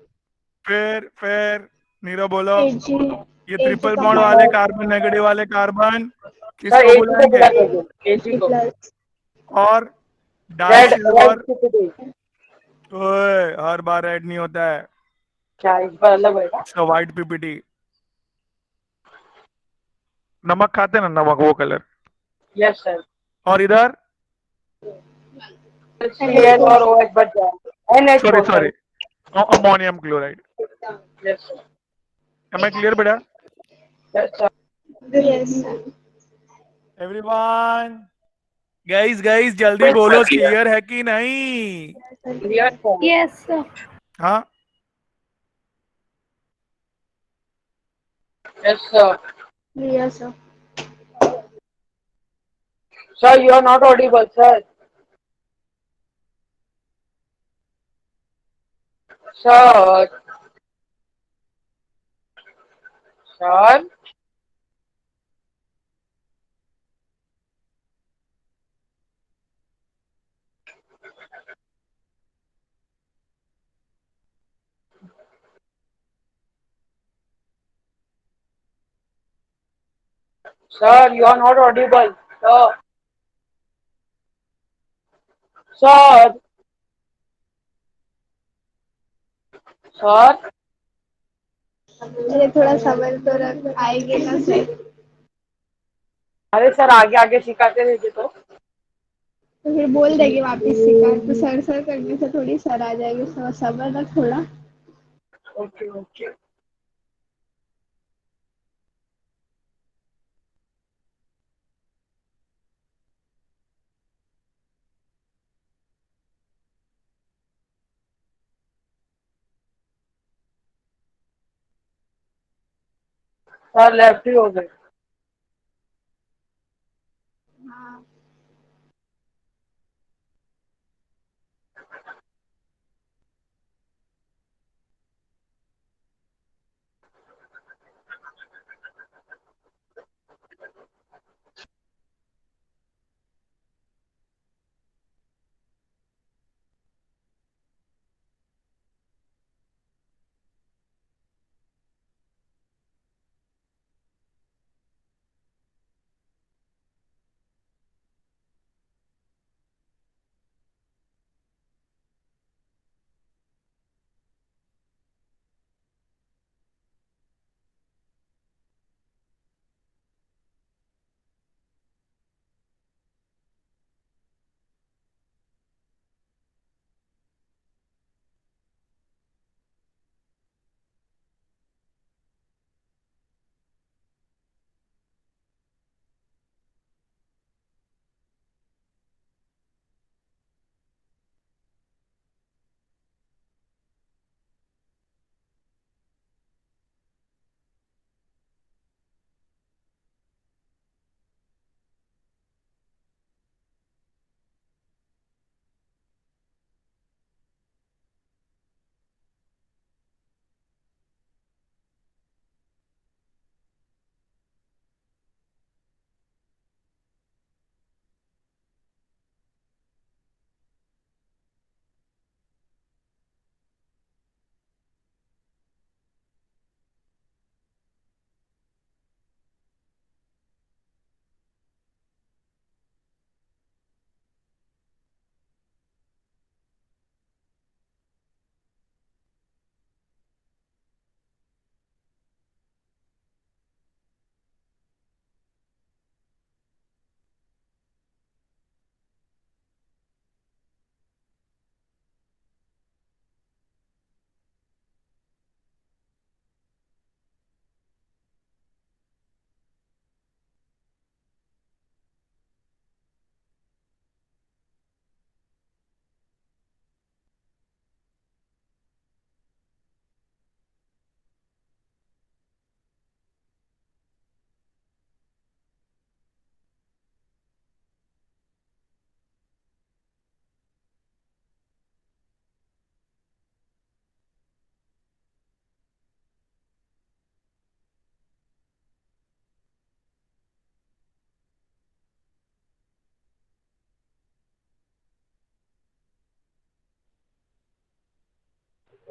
फिर नीरो बोलो, एजी। ये एजी ट्रिपल बॉन्ड कंपाउंड। वाले कार्बन, नेगेटिव वाले कार्बन सर किसको Ag को बुलाएंगे? बुला लेंगे, Ag को। प्लस। और डाई रेड सिल्वर, पीपीटी। ओए हर बार रेड नहीं होता है, क्या इस बार अलग होगा? इसका व्हाइट पीपीटी। नमक खाते ना, नमक, वो कलर। Yes sir. और इधर Cl और OH बच जाएगा। Sorry NH4 sorry sir. Ammonium chloride. Yes, sir. Am I clear, beta? Yes, sir. Yes, sir. Everyone, guys, जल्दी बोलो क्लियर है कि नहीं? Clear, sir. Yes, sir. हाँ, Yes, sir. Yes, sir. Sir, you are not audible, sir. Sir. Sir. Sir, you are not audible. Sir. Sir. Sir. अरे थोड़ा सबर तो रख आएंगे ना सर. अरे सर आगे आगे सिखाते रहिए तो. तो फिर बोल देंगे वापस सिखा तो सर सर करने से थोड़ी सर आ जाएगी. सबर रख थोड़ा. Okay okay. सर लेफ्ट ही हो गए. हाँ.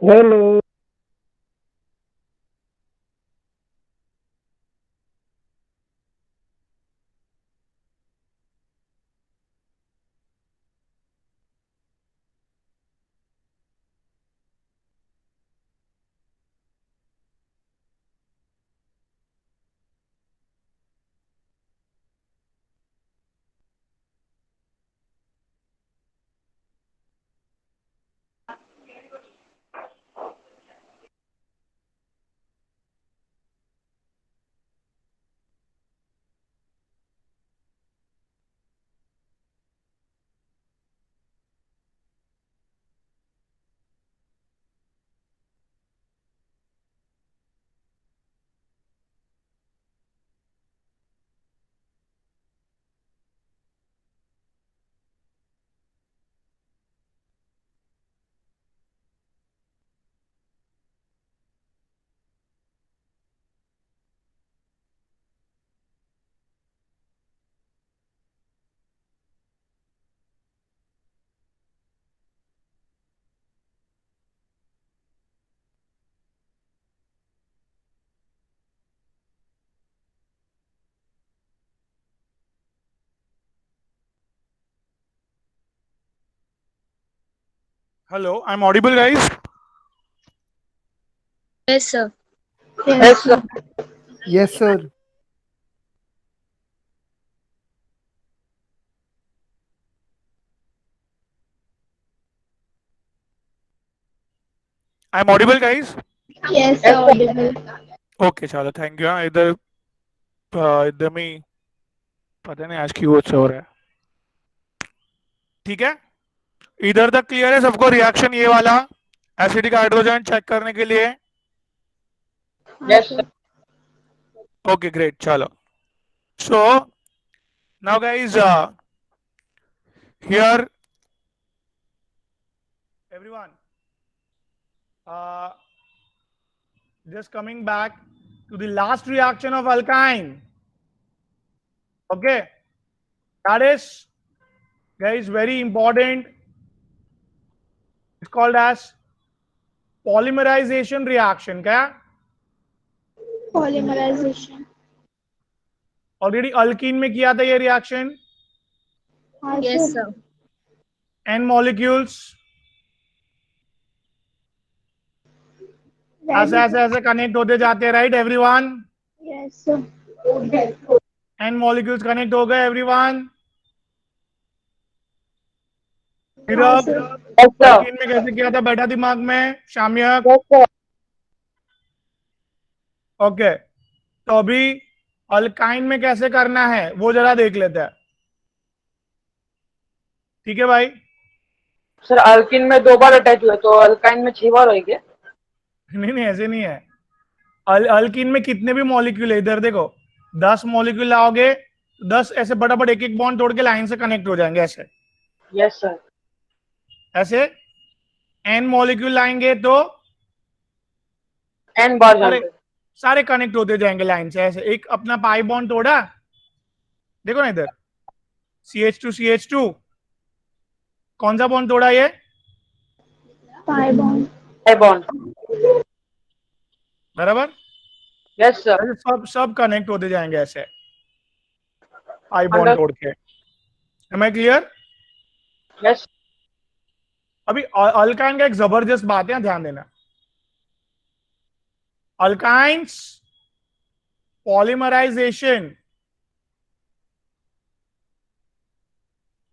Hello. Hello, I'm audible, guys. Yes, sir. Yes, sir. Yes, sir. I'm audible, guys. Yes, Yes, sir. audible. Okay चलो थैंक यू। हाँ इधर इधर में पता नहीं आज क्यों अच्छा हो रहा है। ठीक है, इधर तक क्लियर है सबको? रिएक्शन ये वाला एसिडिक हाइड्रोजन चेक करने के लिए। Yes, sir. ओके ग्रेट, चलो। So now guys here everyone just coming back to the last reaction of alkyne. Okay, that is, guys, very important. It's called as polymerization reaction. क्या? Polymerization. ऑलरेडी अल्कीन में किया था ये रिएक्शन। हाँ Yes, sir. sir. N molecules ऐसे ऐसे ऐसे कनेक्ट होते जाते हैं, right everyone? Yes sir. N molecules connect हो गए एवरीवन। फिर हाँ अब sir. Yes, sir. अल्कीन में कैसे किया था बैठा दिमाग में शाम्यक? Yes, sir. ओके, तो अभी अल्काइन में कैसे करना है वो जरा देख लेते हैं। ठीक है भाई? सर अल्किन में 2 बार अटैच हुए तो अल्काइन में 6 बार होएंगे। नहीं नहीं ऐसे नहीं है। अल्कीन में कितने भी मॉलिक्यूल है, इधर देखो 10 मॉलिक्यूल लाओगे, 10 ऐसे बटाबट एक एक बॉन्ड तोड़ के लाइन से कनेक्ट हो जाएंगे ऐसे। Yes sir. ऐसे n मॉलिक्यूल लाएंगे तो n बार जाएंगे। सारे कनेक्ट होते जाएंगे लाइन से ऐसे। एक अपना पाई बॉन्ड तोड़ा, देखो ना इधर CH2 CH2, कौन सा बॉन्ड तोड़ा ये? Pi bond. pi bond। बराबर? Yes sir. ऐसे सब कनेक्ट होते जाएंगे ऐसे पाई बॉन्ड तोड़ के। Am I clear? यस। अभी अल्काइन का एक जबरदस्त बात है, ध्यान देना। अल्काइंस पॉलीमराइजेशन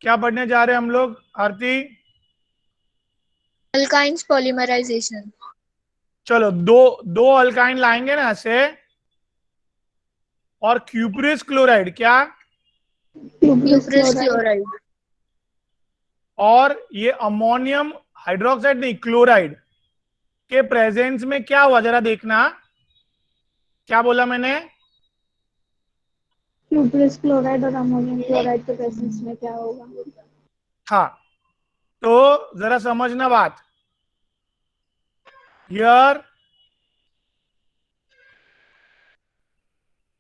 क्या पढ़ने जा रहे हैं हम लोग आरती? Alkynes polymerization. चलो दो अल्काइन लाएंगे ना ऐसे, और क्यूप्रिस क्लोराइड क्या, Cuprous chloride. और ये अमोनियम हाइड्रोक्साइड नहीं क्लोराइड के प्रेजेंस में क्या हुआ जरा देखना। क्या बोला मैंने? Cuprous chloride और ammonium chloride के प्रेजेंस में क्या होगा? हाँ, तो जरा समझना बात। हियर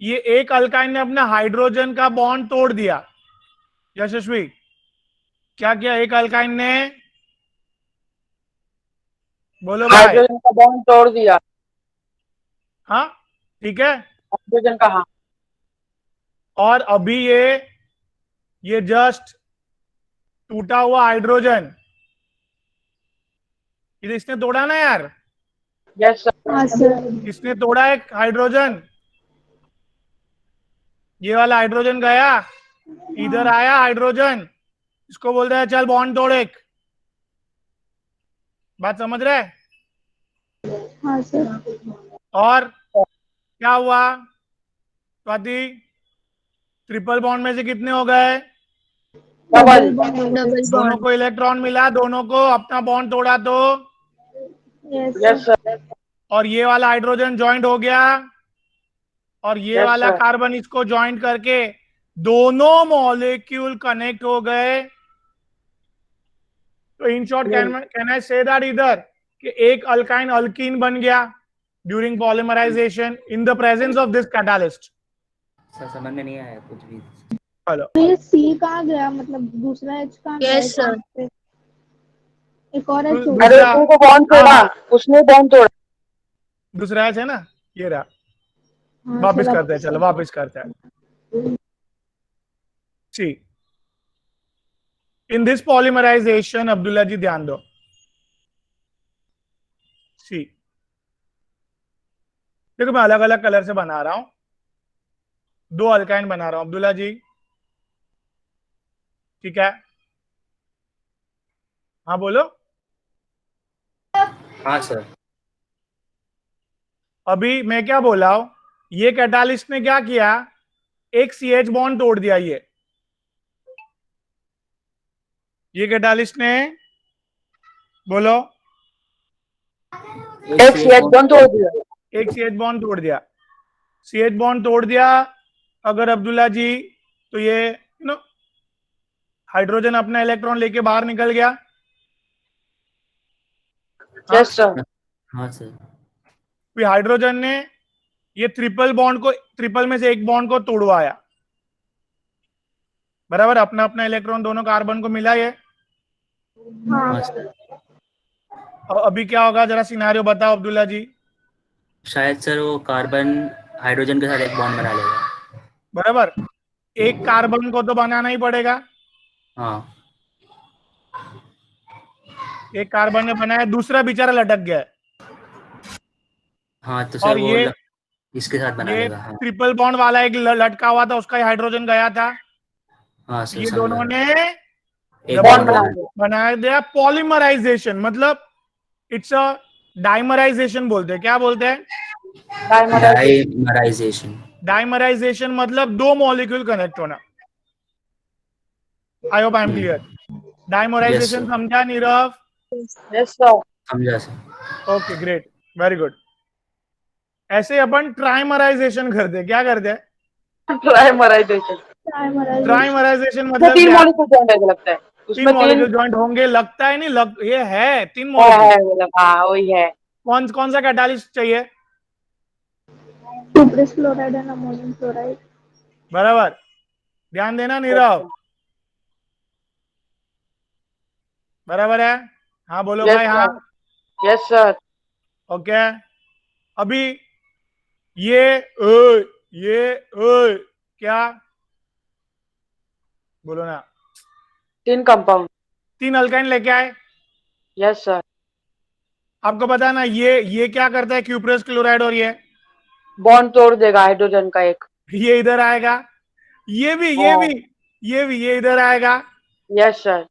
ये एक अल्काइन ने अपना हाइड्रोजन का बॉन्ड तोड़ दिया। यशस्वी, क्या किया एक अल्काइन ने? बोलो भाई। हाइड्रोजन का बॉन्ड तोड़ दिया। हाँ ठीक है। हाइड्रोजन का, हाँ। और अभी ये जस्ट टूटा हुआ हाइड्रोजन इधर इसने तोड़ा ना यार। Yes sir. हाँ सर। इसने तोड़ा एक हाइड्रोजन, ये वाला हाइड्रोजन गया, इधर आया हाइड्रोजन, इसको बोलते हैं चल बॉन्ड तोड़ एक। बात समझ रहे? हाँ सर। और क्या हुआ स्वाति? ट्रिपल बॉन्ड में से कितने हो गए? डबल। Double दोनों bond. को इलेक्ट्रॉन मिला, दोनों को अपना बॉन्ड तोड़ा तो, यस सर। और ये वाला हाइड्रोजन ज्वाइंट हो गया, और ये Yes, वाला sir. कार्बन इसको ज्वाइंट करके दोनों मॉलिक्यूल कनेक्ट हो गए। तो in short can I say that इधर कि एक अल्काइन अल्कीन बन गया during polymerization in the presence of this catalyst. Sir समझ में नहीं आया कुछ भी। हेलो, ये C कहाँ गया, मतलब दूसरा H कहाँ गया? Yes, sir. एक और H दूसरा- होगा। अरे उसको बॉन्ड तोड़ा, उसने बॉन्ड तोड़ा। दूसरा है ना, ये रहा। हाँ, वापस चलो, करते हैं, चलो वापस करते हैं। सी इन दिस पॉलीमराइजेशन, अब्दुल्ला जी ध्यान दो, सी। देखो मैं अलग अलग कलर से बना रहा हूं, 2 अल्काइन बना रहा हूं अब्दुल्ला जी, ठीक है? हाँ बोलो। हाँ सर। अभी मैं क्या बोला हूं, ये कैटालिस्ट ने क्या किया, एक CH बॉन्ड तोड़ दिया। ये कैटालिस्ट ने, बोलो, एक CH बॉन्ड तोड़ दिया। एक CH बॉन्ड तोड़ दिया। CH बॉन्ड तोड़ दिया अगर अब्दुल्ला जी, तो ये हाइड्रोजन अपना इलेक्ट्रॉन लेके बाहर निकल गया। हाँ? Yes sir. हाँ सर। फिर हाइड्रोजन ने ये ट्रिपल बॉन्ड को, ट्रिपल में से एक बॉन्ड को तोड़वाया, बराबर, अपना अपना इलेक्ट्रॉन दोनों कार्बन को मिला ये। हाँ सर। और अभी क्या होगा जरा सिनारियो बताओ अब्दुल्ला जी। शायद सर वो कार्बन हाइड्रोजन के साथ एक बॉन्ड बना लेगा। बराबर, एक कार्बन को तो बनाना ही पड़ेगा। हाँ। एक कार्बन ने बनाया, दूसरा बेचारा लटक गया है। हाँ तो सर और वो ये इसके साथ बना ये लेगा। हाँ। ट्रिपल बॉन्ड वाला एक लटका हुआ था, उसका ही हाइड्रोजन गया था। हाँ सर ये समझा। दोनों ने एक बॉन्ड बॉन्ड बना बना। दिया। बना दिया पॉलीमराइजेशन, मतलब इट्स अ डाइमराइजेशन बोलते हैं। क्या बोलते हैं? डाइमराइजेशन। डाइमराइजेशन। डाइमराइजेशन मतलब 2 मॉलिक्यूल कनेक्ट होना। I hope I am clear. Yes dimerization sir. समझा नीरव? Yes sir. समझा sir. Okay great, very good. ऐसे अपन ट्राइमराइजेशन करते हैं। क्या करते हैं? ट्राइमराइजेशन। ट्राइमराइजेशन इसमें मतलब 3 क्या? मॉलिक्यूल जॉइंट है लगता है। 3 उसमें 3 मॉलिक्यूल ज्वाइंट होंगे, लगता है नहीं, ये है 3 है मॉलिक्यूल। मतलब, हाँ वही है। कौन कौन सा कैटालिस्ट चाहिए? Suppress chloride and ammonium chloride. बराबर, ध्यान देना नीरव, बराबर है? हाँ बोलो यस भाई, हाँ। सर। Yes sir. ओके, अभी ये क्या, बोलो ना। 3 कंपाउंड। 3 अल्काइन लेके आए। Yes sir. आपको पता है ना, ये क्या करता है, क्यूप्रेस क्लोराइड, और बॉन्ड तोड़ देगा हाइड्रोजन का एक। ये इधर आएगा, ये भी ये हाँ। भी ये भी, ये इधर आएगा। Yes sir.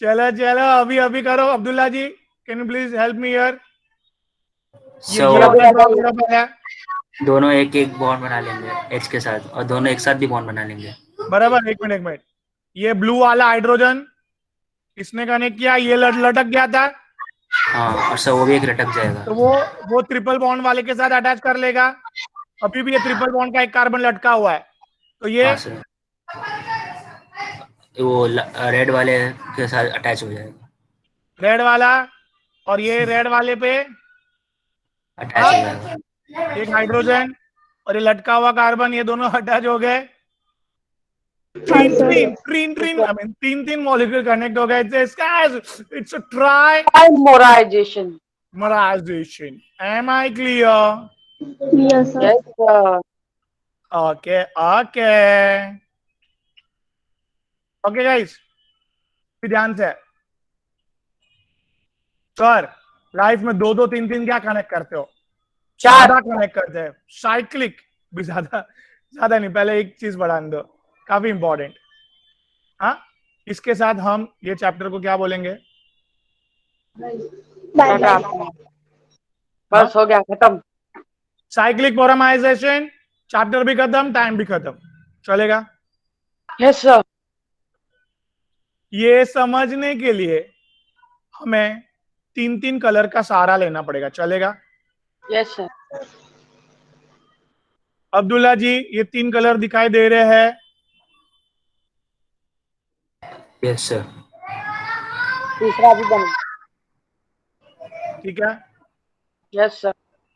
चलो चलो, अभी अभी करो Abdullah ji, can you please help me here? ये सो ये अभी वाला आ ड्रॉ जाइए। करो पहले। दोनों एक एक बॉन्ड बना लेंगे H के साथ, और दोनों एक साथ भी बॉन्ड बना लेंगे। बराबर, एक मिनट एक मिनट। ये ब्लू वाला हाइड्रोजन इसने कनेक्ट किया, ये लटक गया था, हाँ, और सर वो भी एक लटक जाएगा। तो वो ट्रिपल बॉन्ड वाले के साथ अटैच कर लेगा। अभी भी ये ट्रिपल बॉन्ड का एक कार्बन लटका हुआ है, तो ये हाँ सर, वो रेड वाले के साथ अटैच हो जाएगा। रेड वाला, और ये रेड वाले पे अटैच हाँ, हो जाएगा। एक हाइड्रोजन और ये लटका हुआ कार्बन, ये दोनों अटैच हो गए। हाँ sir. I mean 3 molecule connect हो गए। It's a trimerization. Trimerization. Am I clear? Yes sir. Yes sir. Okay okay okay guys, ध्यान से। सर, लाइफ में 2 2 3 3 क्या कनेक्ट करते हो? 4। ज्यादा कनेक्ट करते हैं, साइक्लिक भी, ज्यादा ज्यादा नहीं। पहले एक चीज बढ़ाने दो, काफी इंपॉर्टेंट। हाँ, इसके साथ हम ये चैप्टर को क्या बोलेंगे? Bye bye. बस हो गया, खत्म। साइक्लिक पोरामाइजेशन, चैप्टर भी खत्म, टाइम भी खत्म, चलेगा? Yes sir. ये समझने के लिए हमें 3 कलर का सहारा लेना पड़ेगा, चलेगा? Yes sir. अब्दुल्ला जी, ये 3 कलर दिखाई दे रहे हैं? Yes sir. तीसरा भी बना। ठीक है, यस सर।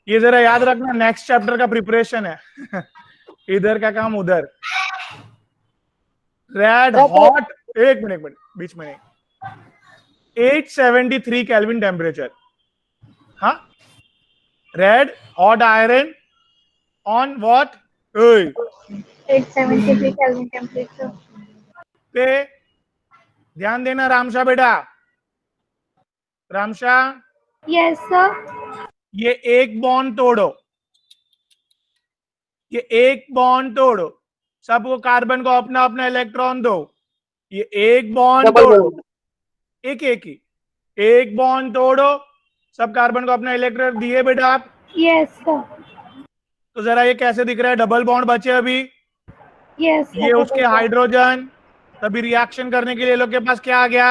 ये जरा याद रखना, नेक्स्ट चैप्टर का प्रिपरेशन है। इधर का काम उधर। रेड हॉट, एक मिनट बीच में नहीं, 873 केल्विन टेम्परेचर। हाँ, red hot iron on what 873 kelvin temperature पे। ध्यान देना रामशा बेटा, रामशा, यस सर। ये एक बॉन्ड तोड़ो, ये एक बॉन्ड तोड़ो, सबको कार्बन को अपना अपना इलेक्ट्रॉन दो, ये एक बॉन्ड डबल तोड़ो, बॉन्ड। एक एक ही, एक बॉन्ड तोड़ो, सब कार्बन को अपना इलेक्ट्रॉन दिए बेटा आप। Yes sir. तो जरा ये कैसे दिख रहा है, डबल बॉन्ड बचे अभी, यस ये उसके हाइड्रोजन, तभी रिएक्शन करने के लिए लोग के पास क्या आ गया,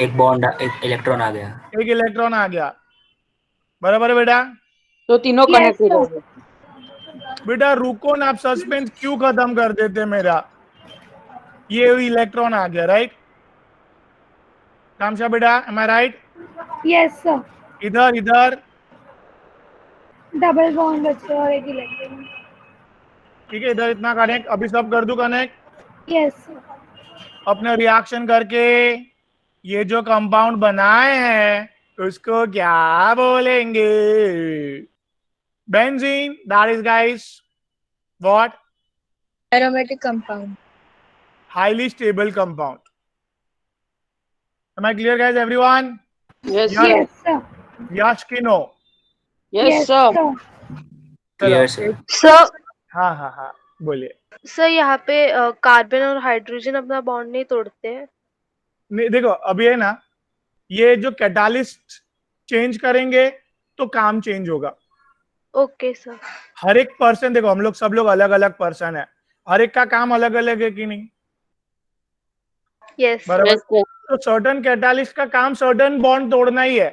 एक बॉन्ड, एक इलेक्ट्रॉन आ गया। एक इलेक्ट्रॉन आ गया, बराबर है बेटा। तो तीनों Yes, कनेक्टेड sir. हो गए। बेटा रुको ना, आप सस्पेंस क्यों खत्म कर देते मेरा, ये इलेक्ट्रॉन आ गया, राइट कामशा बेटा, M I right? Yes sir. इधर इधर, डबल बॉन्ड बचे और एक इलेक्ट्रॉन। ठीक है, इधर इतना कनेक्ट, अभी सब कर दूं कनेक्ट, यस सर। अपने रिएक्शन करके ये जो कंपाउंड बनाए हैं उसको क्या बोलेंगे, benzene, that is guys what, aromatic compound. highly stable compound. Am I clear guys, everyone? Yes Yes. Sir. Yes sir. Yash ki no? Yes sir. Clear sir. Sir हाँ हाँ हाँ बोलिए। सर यहाँ पे कार्बन और हाइड्रोजन अपना बॉन्ड नहीं तोड़ते हैं। नहीं देखो अभी है ना, ये जो कैटालिस्ट चेंज करेंगे तो काम चेंज होगा। Okay sir. हर एक पर्सन, देखो हम लोग सब लोग अलग अलग पर्सन है, हर एक का काम अलग अलग है कि नहीं, यस बराबर। तो सर्टन कैटालिस्ट का काम सर्टन बॉन्ड तोड़ना ही है,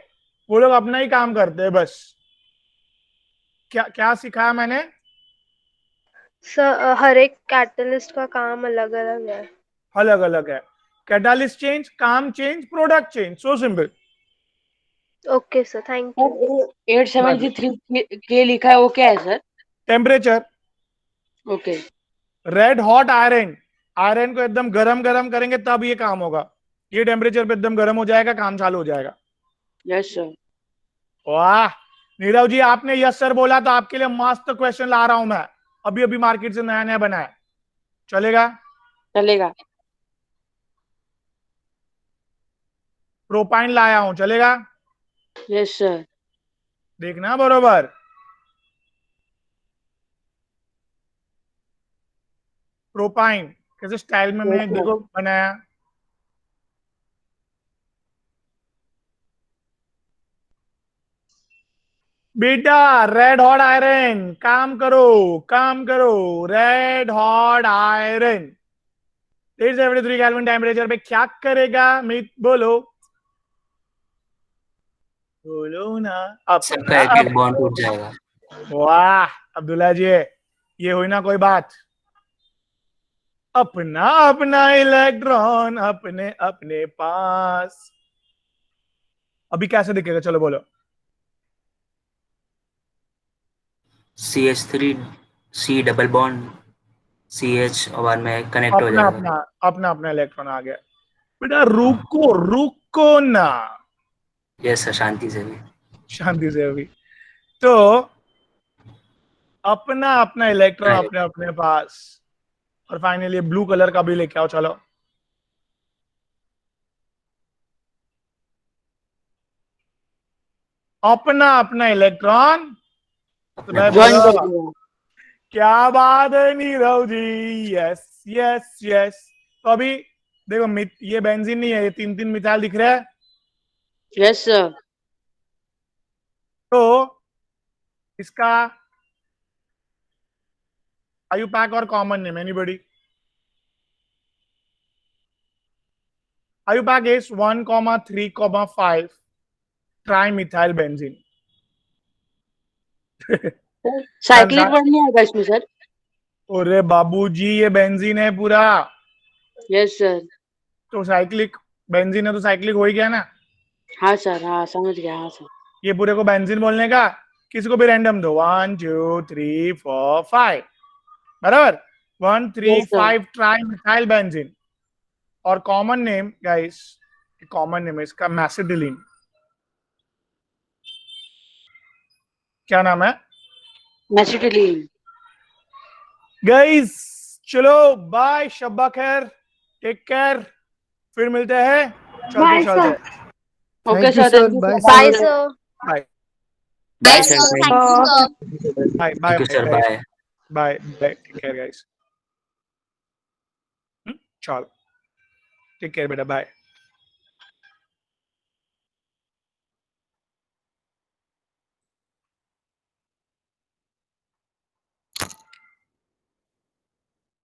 वो लोग अपना ही काम करते हैं बस। क्या क्या सिखाया मैंने? सर हर एक कैटलिस्ट का काम अलग अलग है। अलग अलग है, कैटालिस्ट चेंज, काम change, product change, so simple. Okay sir, thank you. 873 के लिखा है वो क्या है sir? Temperature, okay. Red hot iron, iron को एकदम गरम गरम करेंगे तब ये काम होगा, ये टेम्परेचर पे एकदम गरम हो जाएगा, काम चालू हो जाएगा। Yes sir. वाह नीरव जी, आपने यस सर बोला तो आपके लिए मस्त क्वेश्चन ला रहा हूं मैं, अभी अभी मार्केट से नया नया बनाया, चलेगा? चलेगा। प्रोपाइन लाया हूं, चलेगा? Yes sir. देखना बरोबर, प्रोपाइन कैसे स्टाइल में मैंने देखो बनाया। बेटा रेड हॉट आयरन, काम करो काम करो, red hot iron 873 kelvin temperature पे क्या करेगा, मित बोलो बोलो ना। सबका एक एक बॉन्ड टूट जाएगा। वाह अब्दुल्ला जी, ये हुई ना कोई बात, अपना अपना इलेक्ट्रॉन अपने अपने पास। अभी कैसे दिखेगा, चलो बोलो। CH3 C double bond CH और बाद में कनेक्ट हो अपना जाएगा। अपना अपना अपना इलेक्ट्रॉन आ गया। बेटा रुको रुको ना, यस सर, शांति से भी। शांति से अभी, तो अपना अपना इलेक्ट्रॉन Right. अपने अपने पास। और फाइनली ब्लू कलर का भी लेके आओ, चलो। अपना अपना इलेक्ट्रॉन, तो मैं ज्वाइन बोला कर दिया। क्या बात है नीरव जी, यस यस यस। तो अभी देखो ये बेंजीन नहीं है, ये तीन तीन मिथाइल दिख रहा है। Yes sir. तो इसका आयुपैक और common name, anybody? IUPAC is 1,3,5 trimethyl benzene. Cyclic word नहीं आएगा इसमें सर? अरे बाबूजी ये बेंजीन है पूरा। Yes sir. तो साइक्लिक बेंजीन है तो साइक्लिक हो ही गया ना। हाँ सर, हाँ समझ गया। हाँ सर। ये पूरे को बेंजीन बोलने का, किसी को भी रैंडम दो, 1 2 3 4 5, बराबर 1 3 Yes, sir. 5 trimethyl benzene. और common name guys, common name है इसका मैसिटिलीन। क्या नाम है? मैसिटिलीन। गाइस चलो बाय, शब्बा खैर, टेक केयर, फिर मिलते हैं, चलते Bye, चलते। sir. Okay Thank you, sir, sir. Thank you Bye, sir. Bye sir. Bye. Bye sir, thank you sir. Bye bye thank you sir, bye bye. Bye bye, take care guys. चलो, टेक केयर बेटा, बाय।